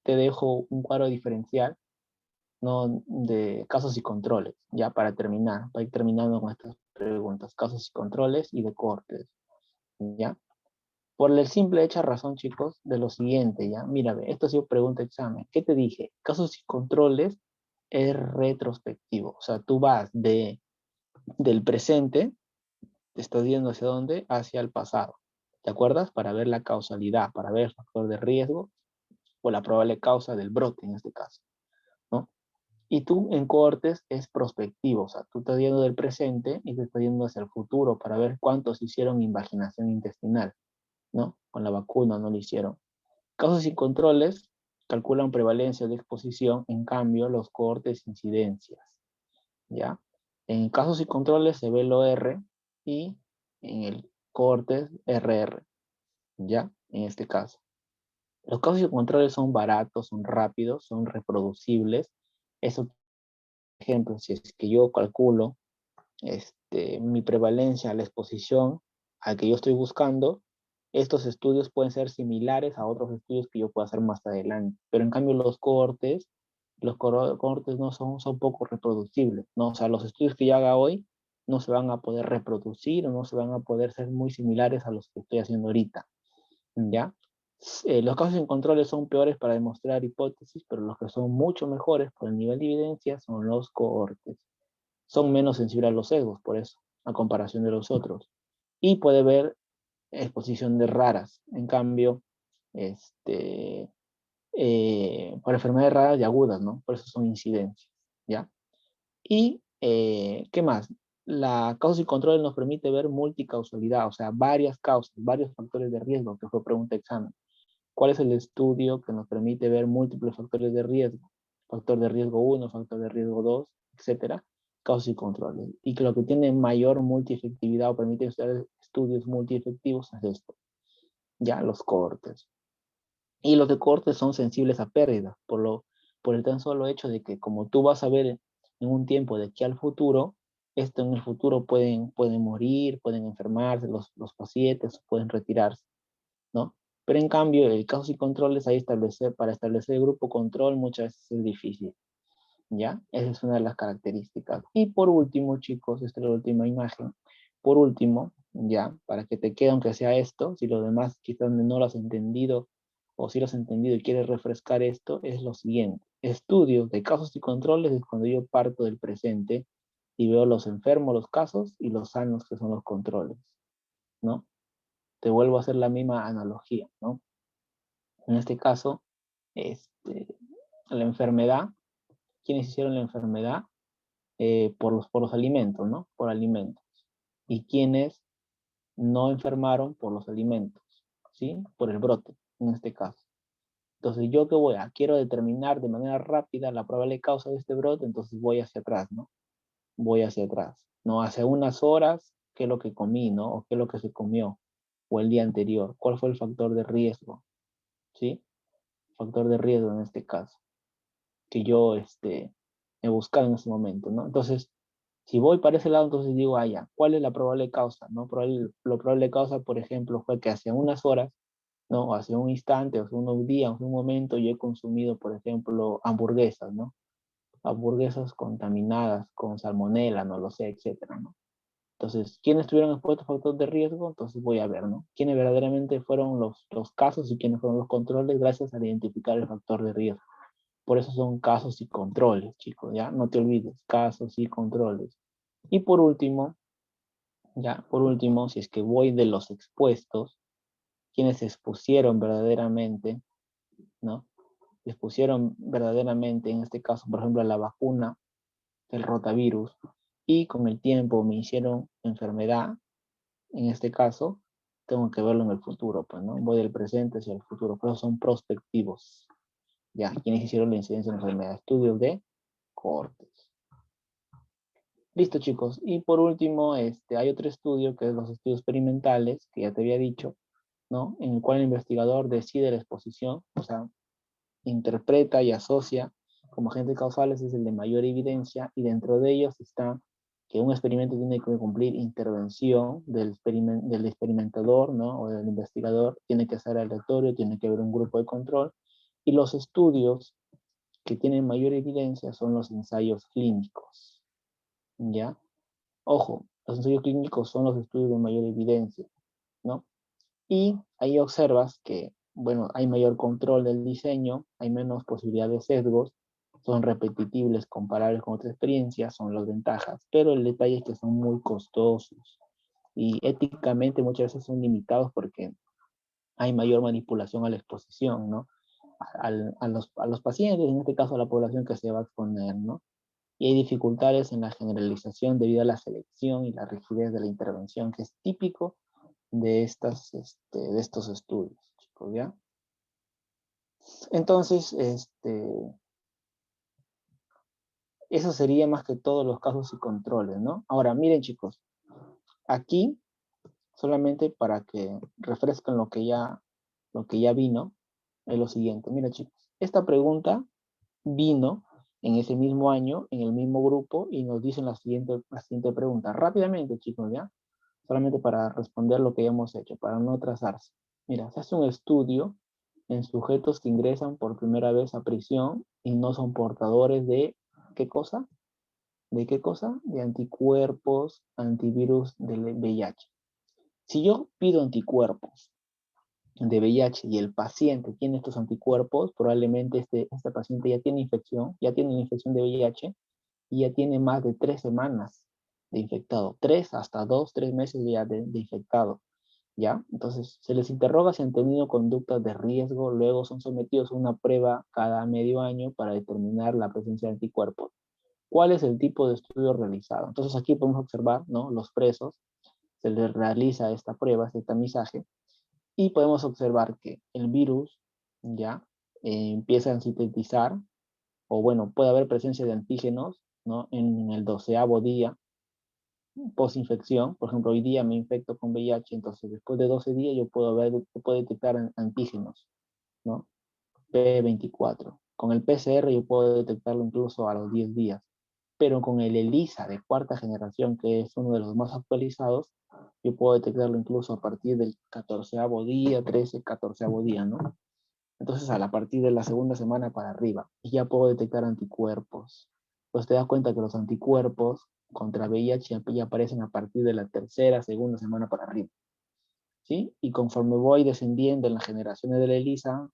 dejo un cuadro diferencial, ¿no? De casos y controles, ya para terminar, para ir terminando con estas preguntas, casos y controles y de cortes, ¿ya? Por el simple hecha razón, chicos, de lo siguiente, ¿ya? Mírame, esto ha sido pregunta examen. ¿Qué te dije? Casos y controles es retrospectivo, o sea, tú vas del presente, te estás yendo hacia dónde, hacia el pasado. ¿Te acuerdas? Para ver la causalidad, para ver el factor de riesgo o la probable causa del brote en este caso, ¿no? Y tú en cohortes es prospectivo, o sea, tú estás yendo del presente y te estás yendo hacia el futuro para ver cuántos hicieron invaginación intestinal, ¿no? Con la vacuna no lo hicieron. Casos y controles calculan prevalencia de exposición, en cambio los cohortes incidencias, ¿ya? En casos y controles se ve el OR y en el cohortes RR, ¿ya? En este caso. Los casos y controles son baratos, son rápidos, son reproducibles. Eso, por ejemplo, si es que yo calculo mi prevalencia a la exposición al que yo estoy buscando, estos estudios pueden ser similares a otros estudios que yo pueda hacer más adelante. Pero en cambio los cortes no son poco reproducibles, ¿no? O sea, los estudios que yo haga hoy no se van a poder reproducir o no se van a poder ser muy similares a los que estoy haciendo ahorita, ¿ya? Los casos sin controles son peores para demostrar hipótesis, pero los que son mucho mejores por el nivel de evidencia son los cohortes. Son menos sensibles a los sesgos, por eso, a comparación de los otros. Y puede haber exposición de raras. En cambio, por enfermedades raras y agudas, ¿no? Por eso son incidencias, ¿ya? Y, ¿qué más? La causa y control nos permite ver multicausalidad, o sea, varias causas, varios factores de riesgo, que fue pregunta de examen. ¿Cuál es el estudio que nos permite ver múltiples factores de riesgo? Factor de riesgo 1, factor de riesgo 2, etcétera, causas y controles. Y que lo que tiene mayor multiefectividad o permite hacer estudios multiefectivos es esto, ya los cohortes. Y los de cohortes son sensibles a pérdidas, por el tan solo hecho de que como tú vas a ver en un tiempo de aquí al futuro, esto en el futuro pueden morir, pueden enfermarse los pacientes, pueden retirarse, ¿no? Pero en cambio, el casos y controles, para establecer el grupo control muchas veces es difícil, ¿ya? Esa es una de las características. Y por último, chicos, esta es la última imagen. Por último, ya, para que te quede aunque sea esto, si lo demás quizás no lo has entendido, o si lo has entendido y quieres refrescar esto, es lo siguiente. Estudios de casos y controles es cuando yo parto del presente y veo los enfermos, los casos, y los sanos, que son los controles, ¿no? Te vuelvo a hacer la misma analogía, ¿no? En este caso, este, la enfermedad, ¿quiénes hicieron la enfermedad? Por los alimentos, ¿no? Por alimentos. Y quienes no enfermaron por los alimentos, ¿sí? Por el brote, en este caso. Entonces, ¿yo qué voy a? Quiero determinar de manera rápida la probable causa de este brote, entonces voy hacia atrás, ¿no? Voy hacia atrás, ¿no? Hace unas horas, ¿qué es lo que comí, ¿no? O qué es lo que se comió, o el día anterior, ¿cuál fue el factor de riesgo? ¿Sí? Factor de riesgo en este caso, que yo he buscado en ese momento, ¿no? Entonces, si voy para ese lado, entonces digo, ah, ya, ¿cuál es la probable causa? ¿No? Lo probable causa, por ejemplo, fue que hace unas horas, ¿no? O hace un instante, o hace unos días, o hace un momento, yo he consumido, por ejemplo, hamburguesas, ¿no? Hamburguesas contaminadas con salmonela, no lo sé, etcétera, ¿no? Entonces, ¿quiénes estuvieron expuestos a factores de riesgo? Entonces voy a ver, ¿no? ¿Quiénes verdaderamente fueron los casos y quiénes fueron los controles gracias a identificar el factor de riesgo? Por eso son casos y controles, chicos, ¿ya? No te olvides, casos y controles. Y por último, ya, por último, si es que voy de los expuestos, quienes se expusieron verdaderamente, ¿no? Se expusieron verdaderamente, en este caso, por ejemplo, a la vacuna del rotavirus, y con el tiempo me hicieron enfermedad, en este caso, tengo que verlo en el futuro, pues, ¿no? Voy del presente hacia el futuro, pero son prospectivos, ya, quienes hicieron la incidencia de enfermedad, estudios de cohortes. Listo, chicos. Y por último, hay otro estudio que es los estudios experimentales, que ya te había dicho, ¿no? En el cual el investigador decide la exposición, o sea, interpreta y asocia como agentes causales, es el de mayor evidencia, y dentro de ellos está que un experimento tiene que cumplir intervención del experimentador, ¿no? O del investigador, tiene que ser aleatorio, tiene que haber un grupo de control, y los estudios que tienen mayor evidencia son los ensayos clínicos, ¿ya? Ojo, los ensayos clínicos son los estudios de mayor evidencia, ¿no? Y ahí observas que, bueno, hay mayor control del diseño, hay menos posibilidad de sesgos, son repetibles, comparables con otras experiencias, son las ventajas, pero el detalle es que son muy costosos y éticamente muchas veces son limitados porque hay mayor manipulación a la exposición, ¿no? A los pacientes, en este caso a la población que se va a exponer, ¿no? Y hay dificultades en la generalización debido a la selección y la rigidez de la intervención, que es típico de estos estudios, chicos, ¿ya? Entonces, eso sería más que todos los casos y controles, ¿no? Ahora, miren, chicos, aquí, solamente para que refresquen lo que ya vino, es lo siguiente. Mira, chicos, esta pregunta vino en ese mismo año, en el mismo grupo, y nos dicen la siguiente pregunta. Rápidamente, chicos, ¿ya? Solamente para responder lo que ya hemos hecho, para no atrasarse. Mira, se hace un estudio en sujetos que ingresan por primera vez a prisión y no son portadores de, ¿qué cosa? ¿De qué cosa? De anticuerpos, antivirus del VIH. Si yo pido anticuerpos de VIH y el paciente tiene estos anticuerpos, probablemente este paciente ya tiene una infección de VIH y ya tiene más de 3 semanas de infectado, 3 hasta 2, 3 meses ya de infectado, ¿ya? Entonces, se les interroga si han tenido conductas de riesgo, luego son sometidos a una prueba cada medio año para determinar la presencia de anticuerpos. ¿Cuál es el tipo de estudio realizado? Entonces, aquí podemos observar, ¿no? Los presos, se les realiza esta prueba, este tamizaje, y podemos observar que el virus ya empieza a sintetizar, o bueno, puede haber presencia de antígenos, ¿no? En el 12º día post-infección. Por ejemplo, hoy día me infecto con VIH, entonces después de 12 días yo puedo detectar antígenos, ¿no? P24. Con el PCR yo puedo detectarlo incluso a los 10 días. Pero con el ELISA de cuarta generación, que es uno de los más actualizados, yo puedo detectarlo incluso a partir del 14º día, 13, 14º día, ¿no? Entonces, a partir de la segunda semana para arriba, y ya puedo detectar anticuerpos. Pues te das cuenta que los anticuerpos contra VIH ya aparecen a partir de la tercera, segunda semana para arriba, ¿sí? Y conforme voy descendiendo en las generaciones de la ELISA,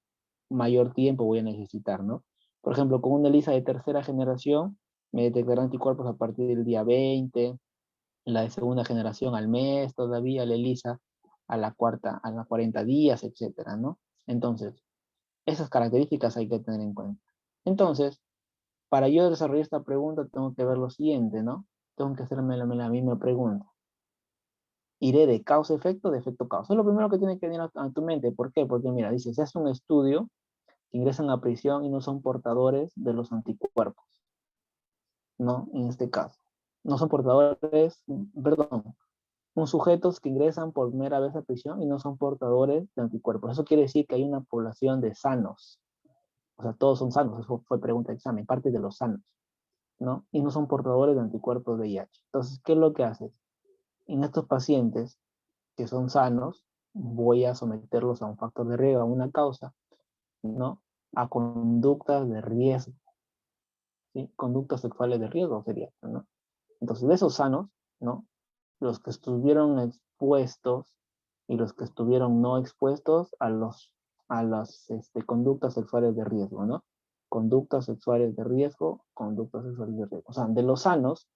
mayor tiempo voy a necesitar, ¿no? Por ejemplo, con una ELISA de tercera generación, me detectará anticuerpos a partir del día 20, la de segunda generación al mes todavía, la ELISA a la cuarta, a las 40 días, etcétera, ¿no? Entonces, esas características hay que tener en cuenta. Entonces, para yo desarrollar esta pregunta, tengo que ver lo siguiente, ¿no? Tengo que hacerme la misma pregunta. ¿Iré de causa-efecto, de efecto-causa? Es lo primero que tiene que venir a tu mente. ¿Por qué? Porque mira, dice, se hace un estudio, ingresan a prisión y no son portadores de los anticuerpos, ¿no? En este caso. No son portadores, perdón, son sujetos que ingresan por primera vez a prisión y no son portadores de anticuerpos. Eso quiere decir que hay una población de sanos. O sea, todos son sanos, eso fue pregunta de examen, parte de los sanos, ¿no? Y no son portadores de anticuerpos de VIH. Entonces, ¿qué es lo que haces? En estos pacientes que son sanos, voy a someterlos a un factor de riesgo, a una causa, ¿no? A conductas de riesgo, ¿sí? Conductas sexuales de riesgo sería, ¿no? Entonces, de esos sanos, ¿no? Los que estuvieron expuestos y los que estuvieron no expuestos a las conductas sexuales de riesgo, ¿no? Conductas sexuales de riesgo, conductas sexuales de riesgo. O sea, de los sanos,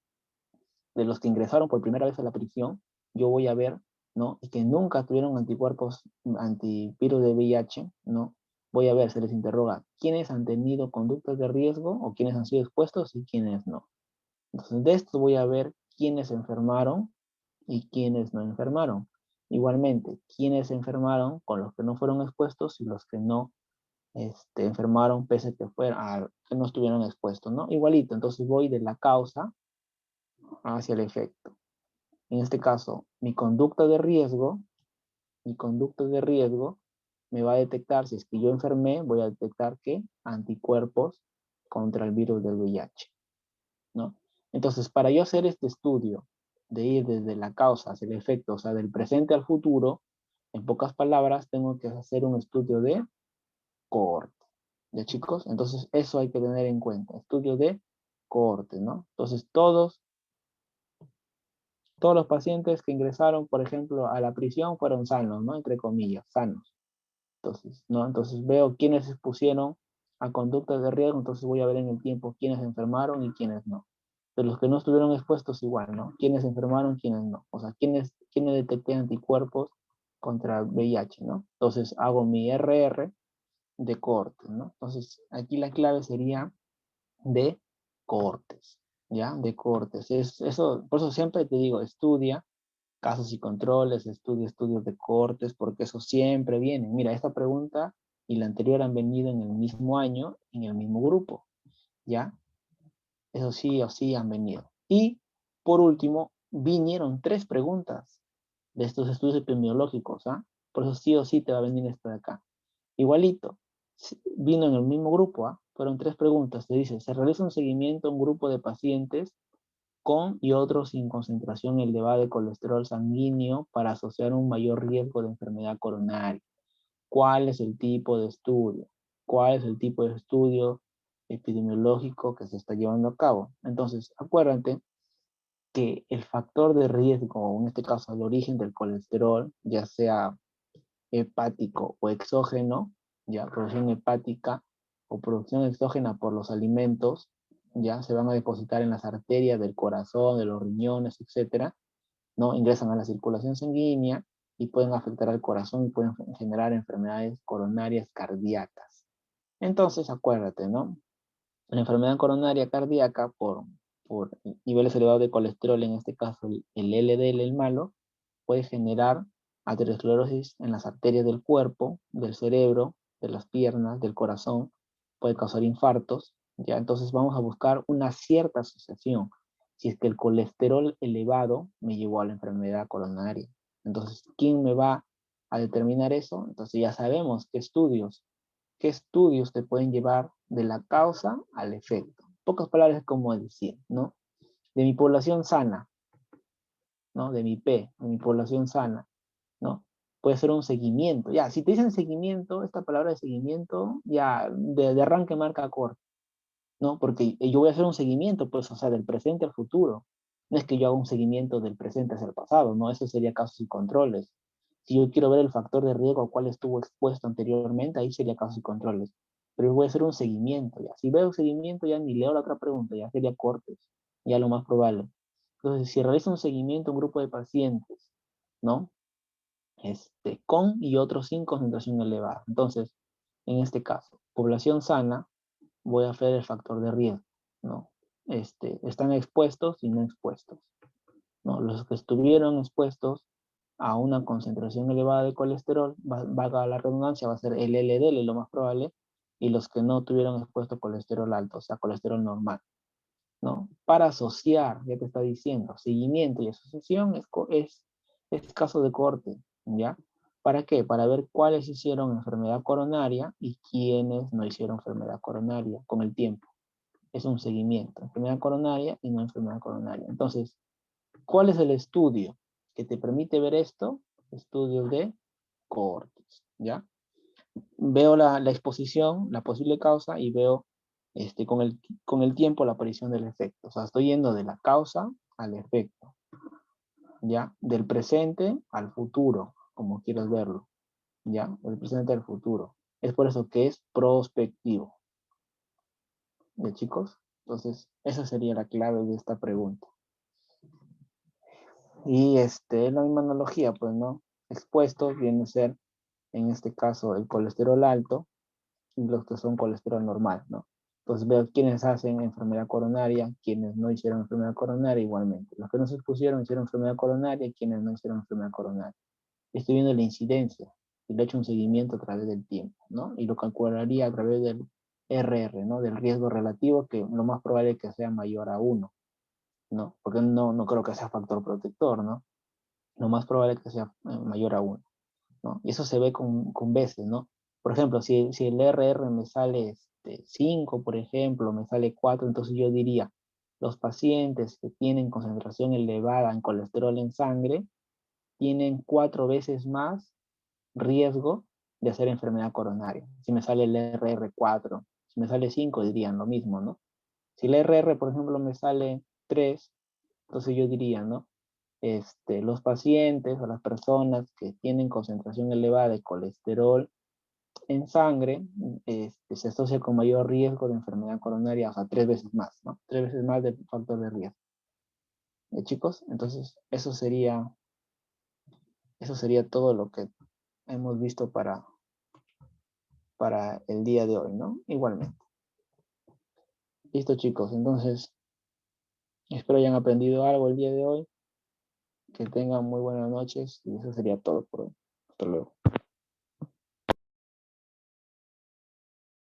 de los que ingresaron por primera vez a la prisión, yo voy a ver, ¿no? Y que nunca tuvieron anticuerpos antivirus de VIH, ¿no? Voy a ver, se les interroga quiénes han tenido conductas de riesgo o quiénes han sido expuestos y quiénes no. Entonces, de esto voy a ver quiénes se enfermaron y quiénes no enfermaron. Igualmente, quiénes se enfermaron con los que no fueron expuestos y los que no enfermaron pese a que no estuvieron expuestos, ¿no? Igualito, entonces voy de la causa hacia el efecto. En este caso, mi conducta de riesgo me va a detectar, si es que yo enfermé, voy a detectar que anticuerpos contra el virus del VIH, ¿no? Entonces, para yo hacer este estudio de ir desde la causa hacia el efecto, o sea, del presente al futuro, en pocas palabras, tengo que hacer un estudio de cohorte. ¿Ya, chicos? Entonces, eso hay que tener en cuenta, estudio de cohorte, ¿no? Entonces, todos los pacientes que ingresaron, por ejemplo, a la prisión fueron sanos, ¿no? Entre comillas, sanos. Entonces, ¿no? Entonces veo quiénes se expusieron a conductas de riesgo, entonces voy a ver en el tiempo quiénes se enfermaron y quiénes no. De los que no estuvieron expuestos igual, ¿no? Quiénes se enfermaron, quiénes no. O sea, quiénes detecté anticuerpos contra VIH, ¿no? Entonces hago mi RR de cohortes, ¿no? Entonces aquí la clave sería de cohortes, ¿ya? De cohortes. Eso, por eso siempre te digo, estudia casos y controles, estudios de cohortes, porque eso siempre viene. Mira, esta pregunta y la anterior han venido en el mismo año, en el mismo grupo, ¿ya? Eso sí o sí han venido. Y, por último, vinieron 3 preguntas de estos estudios epidemiológicos, ¿ah? Por eso sí o sí te va a venir esta de acá. Igualito. vino en el mismo grupo, ¿ah? Fueron 3 preguntas. Te dice, se realiza un seguimiento a un grupo de pacientes con y otros sin concentración elevada de colesterol sanguíneo para asociar un mayor riesgo de enfermedad coronaria. ¿Cuál es el tipo de estudio? ¿Cuál es el tipo de estudio epidemiológico que se está llevando a cabo? Entonces, acuérdate que el factor de riesgo, en este caso el origen del colesterol, ya sea hepático o exógeno, ya producción hepática o producción exógena por los alimentos, ya se van a depositar en las arterias del corazón, de los riñones, etcétera, ¿no? Ingresan a la circulación sanguínea y pueden afectar al corazón y pueden generar enfermedades coronarias cardíacas. Entonces, acuérdate, ¿no? La enfermedad coronaria cardíaca por niveles elevados de colesterol, en este caso el LDL, el malo, puede generar aterosclerosis en las arterias del cuerpo, del cerebro, de las piernas, del corazón, puede causar infartos, ¿ya? Entonces vamos a buscar una cierta asociación. Si es que el colesterol elevado me llevó a la enfermedad coronaria. Entonces, ¿quién me va a determinar eso? Entonces ya sabemos qué estudios te pueden llevar de la causa al efecto. Pocas palabras como decir, ¿no? De mi población sana, ¿no? De mi P, de mi población sana, ¿no? Puede ser un seguimiento. Ya, si te dicen seguimiento, esta palabra de seguimiento, ya de arranque marca corto, ¿no? Porque yo voy a hacer un seguimiento, pues, o sea, del presente al futuro. No es que yo haga un seguimiento del presente hacia el pasado, ¿no? Eso sería casos y controles. Si yo quiero ver el factor de riesgo al cual estuvo expuesto anteriormente, ahí sería casos y controles. Pero yo voy a hacer un seguimiento, ya. Si veo seguimiento, ya ni leo la otra pregunta, ya sería cortes, ya lo más probable. Entonces, si realizo un seguimiento a un grupo de pacientes, ¿no? Con y otros sin concentración elevada. Entonces, en este caso, población sana, voy a hacer el factor de riesgo, ¿no? Están expuestos y no expuestos, ¿no? Los que estuvieron expuestos a una concentración elevada de colesterol, valga la redundancia, va a ser el LDL, lo más probable, y los que no tuvieron expuesto colesterol alto, o sea, colesterol normal, ¿no? Para asociar, ya te está diciendo, seguimiento y asociación es caso de corte, ¿ya? ¿Para qué? Para ver cuáles hicieron enfermedad coronaria y quiénes no hicieron enfermedad coronaria con el tiempo. Es un seguimiento, enfermedad coronaria y no enfermedad coronaria. Entonces, ¿cuál es el estudio que te permite ver esto? Estudios de cohortes, ¿ya? Veo la exposición, la posible causa y veo con el tiempo la aparición del efecto. O sea, estoy yendo de la causa al efecto, ¿ya? Del presente al futuro, como quieras verlo, ¿ya? Del presente al futuro. Es por eso que es prospectivo, ¿ya, chicos? Entonces, esa sería la clave de esta pregunta. Y la misma analogía, pues, ¿no? Expuestos viene a ser, en este caso, el colesterol alto y los que son colesterol normal, ¿no? Entonces veo quiénes hacen enfermedad coronaria, quienes no hicieron enfermedad coronaria igualmente. Los que no se expusieron hicieron enfermedad coronaria y quienes no hicieron enfermedad coronaria. Estoy viendo la incidencia y le he hecho un seguimiento a través del tiempo, ¿no? Y lo calcularía a través del RR, ¿no? Del riesgo relativo, que lo más probable es que sea mayor a 1, ¿no? Porque no creo que sea factor protector, ¿no? Lo más probable es que sea mayor a 1, ¿no? Y eso se ve con veces, ¿no? Por ejemplo, si el RR me sale 5, por ejemplo, me sale 4, entonces yo diría, los pacientes que tienen concentración elevada en colesterol en sangre tienen 4 veces más riesgo de hacer enfermedad coronaria. Si me sale el RR4, si me sale 5, dirían lo mismo, ¿no? Si el RR, por ejemplo, me sale 3, entonces yo diría, ¿no? Los pacientes o las personas que tienen concentración elevada de colesterol en sangre se asocia con mayor riesgo de enfermedad coronaria, o sea, 3 veces más, ¿no? 3 veces más del factor de riesgo. Chicos? Entonces, eso sería todo lo que hemos visto para el día de hoy, ¿no? Igualmente. Listo, chicos. Entonces, espero hayan aprendido algo el día de hoy. Que tengan muy buenas noches y eso sería todo por hoy. Hasta luego.